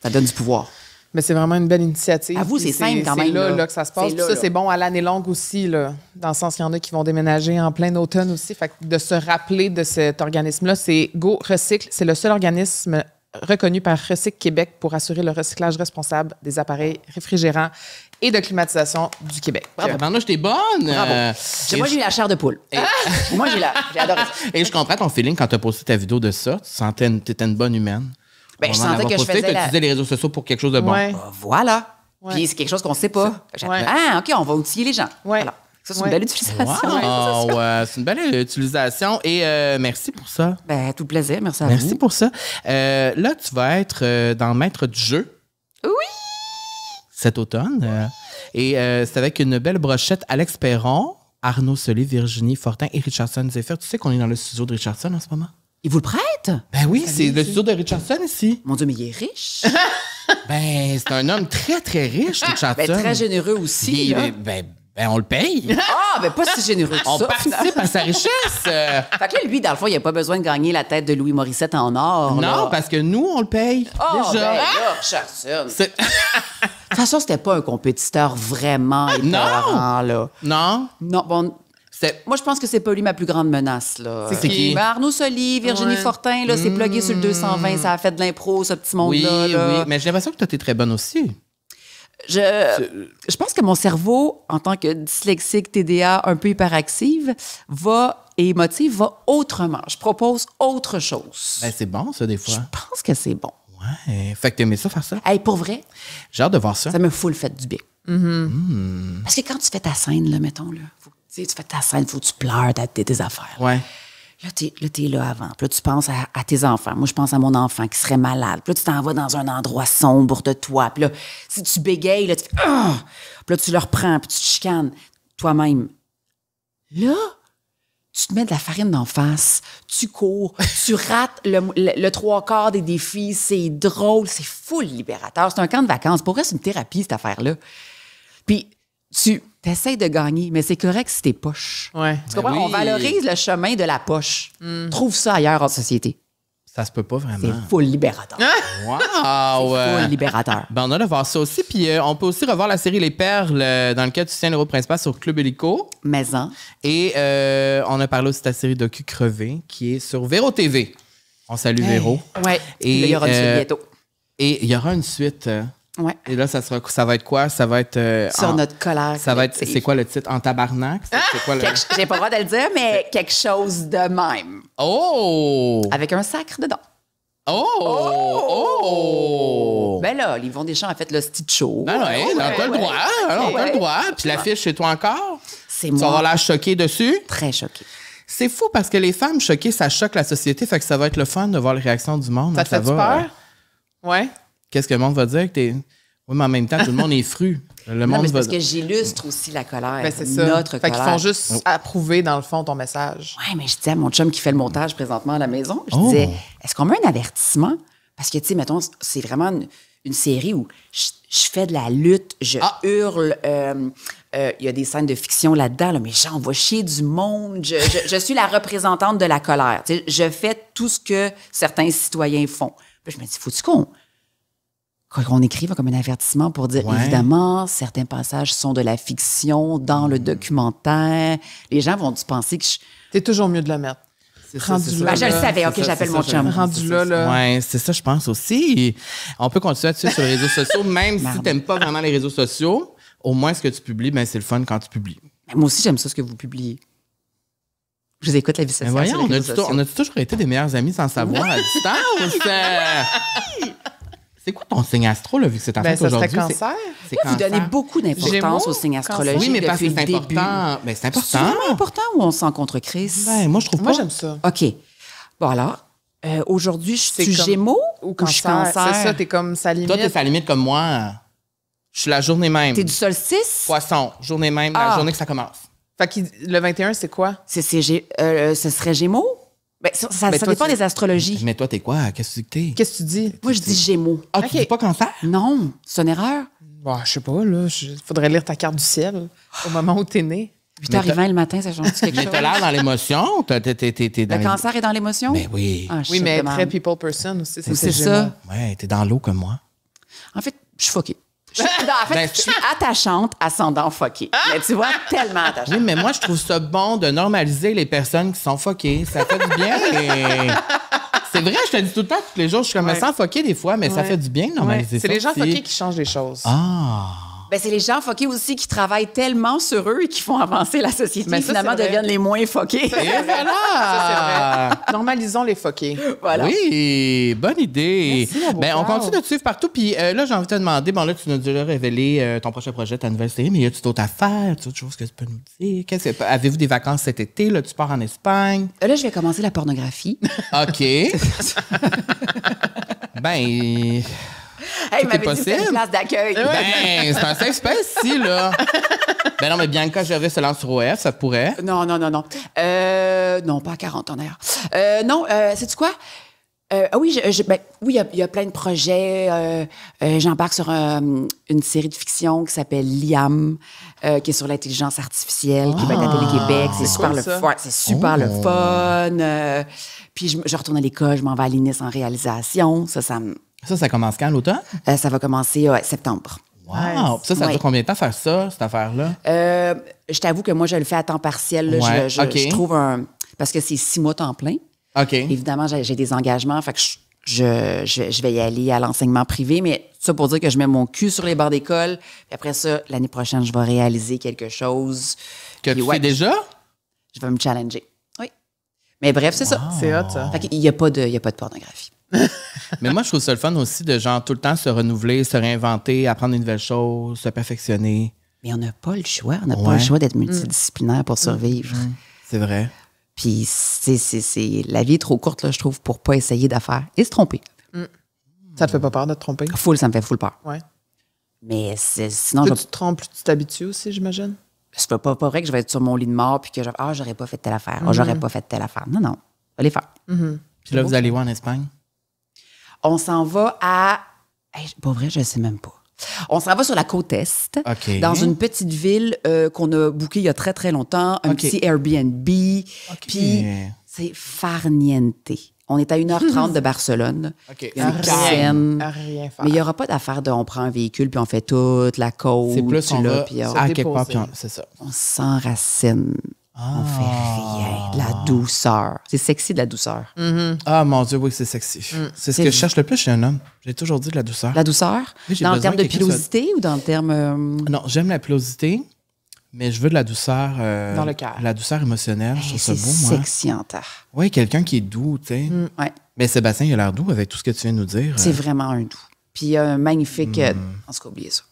S3: Ça donne du pouvoir.
S2: Mais c'est vraiment une belle initiative.
S3: À vous, c'est simple quand même.
S2: C'est là que ça se passe. Ça, c'est bon à l'année longue aussi, là, dans le sens qu'il y en a qui vont déménager en plein automne aussi. Fait que de se rappeler de cet organisme-là, c'est GoRecycle. C'est le seul organisme reconnu par Recycle Québec pour assurer le recyclage responsable des appareils réfrigérants et de climatisation du Québec.
S1: Bravo. Maintenant, j'étais bonne.
S3: Bravo. Moi, j'ai eu la chair de poule. Moi, j'ai adoré ça.
S1: Et je comprends ton feeling quand tu as posté ta vidéo de ça. Tu sentais t'étais une bonne humaine.
S3: Ben, je sentais que je faisais
S1: tu utilisais les réseaux sociaux pour quelque chose de bon.
S3: Voilà. Puis c'est quelque chose qu'on ne sait pas. OK, on va outiller les gens. Alors, ça, c'est une belle utilisation.
S1: C'est une belle utilisation. Et merci pour ça.
S3: Ben, tout plaisir. Merci à vous.
S1: Merci pour ça. Là, tu vas être dans Maître du jeu.
S3: Oui!
S1: Cet automne. Et c'est avec une belle brochette Alex Perron, Arnaud Solé, Virginie Fortin et Richardson Zephyr. Tu sais qu'on est dans le studio de Richardson en ce moment?
S3: Il vous le prête?
S1: Ben oui, c'est le studio de Richardson ici.
S3: Mon Dieu, mais il est riche.
S1: Ben, c'est un homme très, très riche, Richardson.
S3: Ben, très généreux aussi.
S1: Ben, on le paye.
S3: Ben pas si généreux que
S1: on
S3: ça.
S1: On participe à sa richesse. Fait
S3: que là, lui, dans le fond, il n'a pas besoin de gagner la tête de Louis Morissette en or.
S1: Non,
S3: là.
S1: Parce que nous, on le paye.
S3: Déjà. Ben là, Richardson. De toute façon, c'était pas un compétiteur vraiment épeurant, là.
S1: Non.
S3: Bon... Moi, je pense que c'est pas lui ma plus grande menace. Là.
S1: C'est qui?
S3: Arnaud Soli, Virginie Fortin, là, c'est plugué sur le 220. Ça a fait de l'impro, ce petit monde-là.
S1: Oui, mais j'ai l'impression que toi, t'es très bonne aussi.
S3: Je pense que mon cerveau, en tant que dyslexique, TDA, un peu hyperactive, et émotive, va autrement. Je propose autre chose.
S1: Ben, c'est bon, ça, des fois.
S3: Je pense que c'est bon.
S1: Ouais. Fait que t'aimais ça, faire ça?
S3: Hey, pour vrai?
S1: J'ai hâte de voir ça.
S3: Ça me fout le fait du bien. Parce que quand tu fais ta scène, là, mettons, là, tu fais ta scène, il faut que tu pleures tes affaires.
S1: Ouais.
S3: Là, t'es là avant. Puis là, tu penses à tes enfants. Moi, je pense à mon enfant qui serait malade. Puis là, tu t'en vas dans un endroit sombre de toi. Puis là, si tu bégayes, là, tu fais « Ah! » Puis là, tu le reprends, puis tu te chicanes toi-même. Là, tu te mets de la farine d'en face. Tu cours. Tu rates le 3/4 des défis. C'est drôle. C'est full libérateur. C'est un camp de vacances. Pour vrai, c'est une thérapie, cette affaire-là. Puis, tu essaies de gagner, mais c'est correct si t'es poche.
S2: Ouais.
S3: Tu comprends? On valorise le chemin de la poche. Trouve ça ailleurs en société.
S1: Ça se peut pas vraiment.
S3: C'est full libérateur.
S1: Wow!
S3: C'est full libérateur.
S1: Ben, on a de voir ça aussi. Puis on peut aussi revoir la série Les Perles, dans lequel tu tiens le rôle principal sur Club Illico.
S3: Maison.
S1: Et on a parlé aussi de ta série Docu Crevé, qui est sur Véro TV. On salue Véro.
S3: Ouais. Et là, il y aura une suite bientôt.
S1: Et il y aura une suite.
S3: Ouais.
S1: Et là, ça va être quoi? Ça va être...
S3: sur notre colère.
S1: Ça va être... C'est quoi le titre? En tabarnak? C'est quoi
S3: J'ai pas le droit de le dire, mais quelque chose de même.
S1: Oh!
S3: Avec un sacre dedans.
S1: Oh!
S3: Ben là, Yvon Deschamps a fait le stitch show.
S1: Non, t'as le droit. T'as le droit. Puis l'affiche chez toi encore?
S3: C'est
S1: moi. Tu vas avoir l'air choqué dessus?
S3: Très choqué.
S1: C'est fou parce que les femmes choquées, ça choque la société. Fait que ça va être le fun de voir les réactions du monde.
S2: Ça te fait peur? Ouais.
S1: qu'est-ce que le monde va dire? Oui, mais en même temps, tout le monde est fru. Le monde
S3: parce que j'illustre aussi la colère.
S2: Ben, c'est ça.
S3: Notre
S2: colère.
S3: Fait
S2: qu'ils font juste approuver, dans le fond, ton message.
S3: Oui, mais je disais à mon chum qui fait le montage présentement à la maison, je disais, est-ce qu'on met un avertissement? Parce que, tu sais, mettons, c'est vraiment une série où je fais de la lutte, je hurle, il y a des scènes de fiction là-dedans, là, mais j'envoie chier du monde, je suis la représentante de la colère. Tu sais, je fais tout ce que certains citoyens font. Puis je me dis, faut-tu qu'on écrive comme un avertissement pour dire, évidemment, certains passages sont de la fiction dans le documentaire. Les gens vont penser que
S2: T'es toujours mieux de la mettre.
S3: Je le savais, OK, j'appelle mon chum.
S2: Rendu là.
S1: Oui, c'est ça, je pense aussi. On peut continuer là-dessus sur les réseaux sociaux, même si tu n'aimes pas vraiment les réseaux sociaux. Au moins, ce que tu publies, ben, c'est le fun quand tu publies.
S3: Moi aussi, j'aime ça, ce que vous publiez. Je vous écoute, la vie sociale.
S1: Voyons, on a toujours été des meilleurs amis sans savoir à distance. C'est quoi ton signe astro, là, vu que c'est en fait aujourd'hui?
S2: C'est cancer.
S3: Vous donnez beaucoup d'importance au signe astrologique.
S1: Oui, mais parce que
S3: c'est
S1: important. Ben, c'est important.
S3: C'est vraiment important ou on s'en contre Chris?
S1: Ben, moi, je trouve pas.
S2: Moi, j'aime ça.
S3: OK. Bon, alors, aujourd'hui, je suis Gémeaux ou je suis Cancer?
S2: C'est ça, t'es comme sa limite.
S1: Toi, t'es sa limite comme moi. Je suis la journée même.
S3: T'es du solstice?
S1: Poisson, journée même, la journée que ça commence.
S2: Fait que le 21, c'est quoi?
S3: Ce serait Gémeaux? Ben, ça dépend des astrologies.
S1: Mais toi, t'es quoi? Qu'est-ce que t'es?
S2: Qu'est-ce que tu dis?
S3: Moi, je dis Gémeaux.
S1: Ah, tu dis pas cancer?
S3: Non, c'est une erreur.
S2: Bon, je sais pas, là. Faudrait lire ta carte du ciel au moment où t'es né.
S3: 8h20 le matin, ça change quelque chose?
S1: Mais t'as l'air dans l'émotion.
S3: Le cancer est dans l'émotion?
S1: Mais oui.
S2: Oui, mais très people person aussi.
S3: C'est ça.
S1: Ouais, t'es dans l'eau comme moi.
S3: En fait, je suis fuckée. Je suis attachante, ascendant fucké. Mais tu vois, tellement attachante.
S1: Oui, mais moi, je trouve ça bon de normaliser les personnes qui sont fuckées. Ça fait du bien. C'est vrai, je te dis tout le temps, tous les jours, je suis comme me sens fucké des fois, mais ça fait du bien de normaliser ça.
S2: C'est les gens fuckés qui changent les choses.
S1: Ah!
S3: Ben, c'est les gens fuckés aussi qui travaillent tellement sur eux et qui font avancer la société et finalement deviennent les moins fuckés.
S1: Et voilà!
S2: Ça, c'est vrai. Normalisons les fuckés.
S1: Voilà. Oui, bonne idée.
S2: Merci,
S1: ben, on continue de te suivre partout. Puis là, j'ai envie de te demander, bon, là, tu nous as déjà révélé ton prochain projet, ta nouvelle série, mais y a-tu d'autres affaires, d'autres choses que tu peux nous dire? Avez-vous des vacances cet été? Là, tu pars en Espagne?
S3: Là, je vais commencer la pornographie.
S1: OK. Ben...
S3: Hey, il m'avait dit que c'était une place d'accueil.
S1: Ben, c'est un safe space ici, là. Ben non, mais Bianca Gervais se lance sur OF, ça pourrait.
S3: Non. Non, pas à 40 ans, d'ailleurs. Non, sais-tu quoi? Oui, il y a plein de projets. J'embarque sur une série de fiction qui s'appelle Liam, qui est sur l'intelligence artificielle, qui va être à Télé-Québec. C'est super le fun. C'est super le fun. Puis je retourne à l'école, je m'en vais à l'INIS en réalisation.
S1: Ça commence quand, l'automne?
S3: Ça va commencer septembre.
S1: Wow! Ça dure combien de temps faire ça, cette affaire-là?
S3: Je t'avoue que moi, je le fais à temps partiel. Là. Je trouve parce que c'est 6 mois temps plein.
S1: OK.
S3: Évidemment, j'ai des engagements. Fait que je vais y aller à l'enseignement privé. Mais ça pour dire que je mets mon cul sur les barres d'école. Puis après ça, l'année prochaine, je vais réaliser quelque chose.
S1: Que tu fais déjà?
S3: Je vais me challenger. Oui. Mais bref, c'est ça.
S2: C'est hot, ça.
S3: Fait qu'il n'y a pas de pornographie.
S1: Mais moi, je trouve ça le fun aussi de genre tout le temps se renouveler, se réinventer, apprendre une nouvelle chose, se perfectionner.
S3: Mais on n'a pas le choix. On n'a pas le choix d'être multidisciplinaire pour survivre.
S1: C'est vrai.
S3: Puis la vie est trop courte, là, je trouve, pour pas essayer d'affaires et se tromper.
S2: Ça te fait pas peur de te tromper?
S3: Ça me fait full peur.
S2: Ouais.
S3: Mais sinon...
S2: Tu te trompes, tu t'habitues aussi, j'imagine?
S3: C'est pas vrai que je vais être sur mon lit de mort puis que j'aurais pas fait telle affaire. J'aurais pas fait telle affaire. Non, on va les faire.
S1: Puis là, vous allez où en Espagne?
S3: On s'en va à... Pas vrai, je ne sais même pas. On s'en va sur la côte Est, dans une petite ville qu'on a bookée il y a très, très longtemps, un petit Airbnb. Puis c'est farniente. On est à 1h30 de Barcelone. Il y a une piscine.
S2: Rien faire.
S3: Mais il n'y aura pas d'affaire de on prend un véhicule puis on fait toute la côte.
S1: C'est plus on va à quelque part, c'est ça.
S3: On s'enracine. On fait rien. De la douceur. C'est sexy, de la douceur.
S1: Ah, mon Dieu, oui, c'est sexy. C'est ce que je cherche le plus chez un homme. J'ai toujours dit de la douceur.
S3: La douceur?
S1: Oui,
S3: dans le terme de pilosité ou dans le terme...
S1: Non, j'aime la pilosité, mais je veux de la douceur...
S2: dans le cœur.
S1: La douceur émotionnelle.
S3: C'est sexy en terre.
S1: Oui, quelqu'un qui est doux, tu sais.
S3: Ouais.
S1: Mais Sébastien, il a l'air doux avec tout ce que tu viens de nous dire.
S3: C'est vraiment un doux. Puis magnifique... En tout cas, oubliez ça.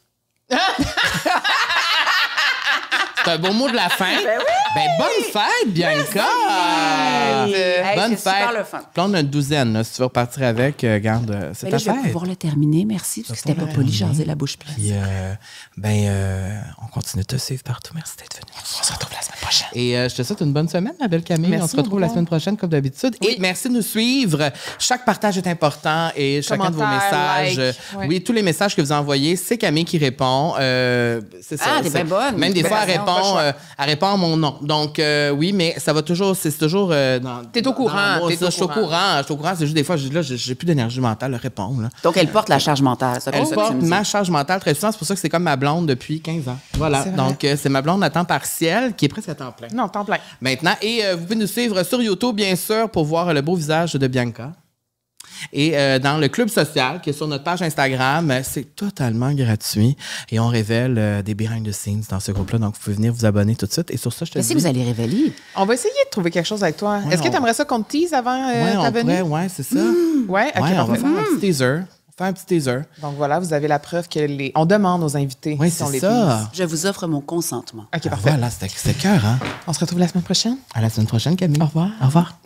S1: C'est un beau mot de la fin.
S3: Ben oui!
S1: Ben, bonne fête, Bianca! Bonne fête.
S3: Super le fun.
S1: Puis on a une douzaine, là, si tu veux repartir avec, garde, c'est ta
S3: fête. Je vais pouvoir le terminer, merci, parce que c'était pas poli, jaser la bouche pleine.
S1: Puis, on continue de te suivre partout. Merci d'être venu. On se retrouve la semaine prochaine. Et je te souhaite une bonne semaine, ma belle Camille. Merci, on se retrouve la semaine prochaine, comme d'habitude. Oui. Et merci de nous suivre. Chaque partage est important et chacun de vos messages. Oui, tous les messages que vous envoyez, c'est Camille qui répond. C'est ça.
S3: T'es bien bonne.
S1: Même des fois, elle répond à mon nom. Donc, oui, mais ça va toujours. C'est toujours.
S2: T'es au courant.
S1: Je suis au courant. C'est juste des fois, j'ai plus d'énergie mentale à répondre. Là.
S3: Donc, elle porte la charge mentale.
S1: Elle porte ma charge mentale très souvent. C'est pour ça que c'est comme ma blonde depuis 15 ans. Voilà. Donc, c'est ma blonde à temps partiel qui est presque à temps plein.
S2: Non, temps plein.
S1: Maintenant. Et vous pouvez nous suivre sur YouTube, bien sûr, pour voir le beau visage de Bianca. Et dans le club social, qui est sur notre page Instagram, c'est totalement gratuit. Et on révèle des behind the scenes dans ce groupe-là. Donc, vous pouvez venir vous abonner tout de suite. Et sur ça, je te dis...
S3: si vous allez révéler.
S2: On va essayer de trouver quelque chose avec toi. Est-ce que tu aimerais ça qu'on te tease avant ta venue?
S1: Oui, c'est ça.
S2: Ouais, OK,
S1: on va faire un petit teaser. Un petit teaser.
S2: Donc voilà, vous avez la preuve on demande aux invités si on les tease.
S3: Je vous offre mon consentement.
S1: OK, parfait. Voilà, c'était cœur, hein?
S2: On se retrouve la semaine prochaine.
S1: À la semaine prochaine, Camille.
S2: Au revoir.
S1: Au revoir.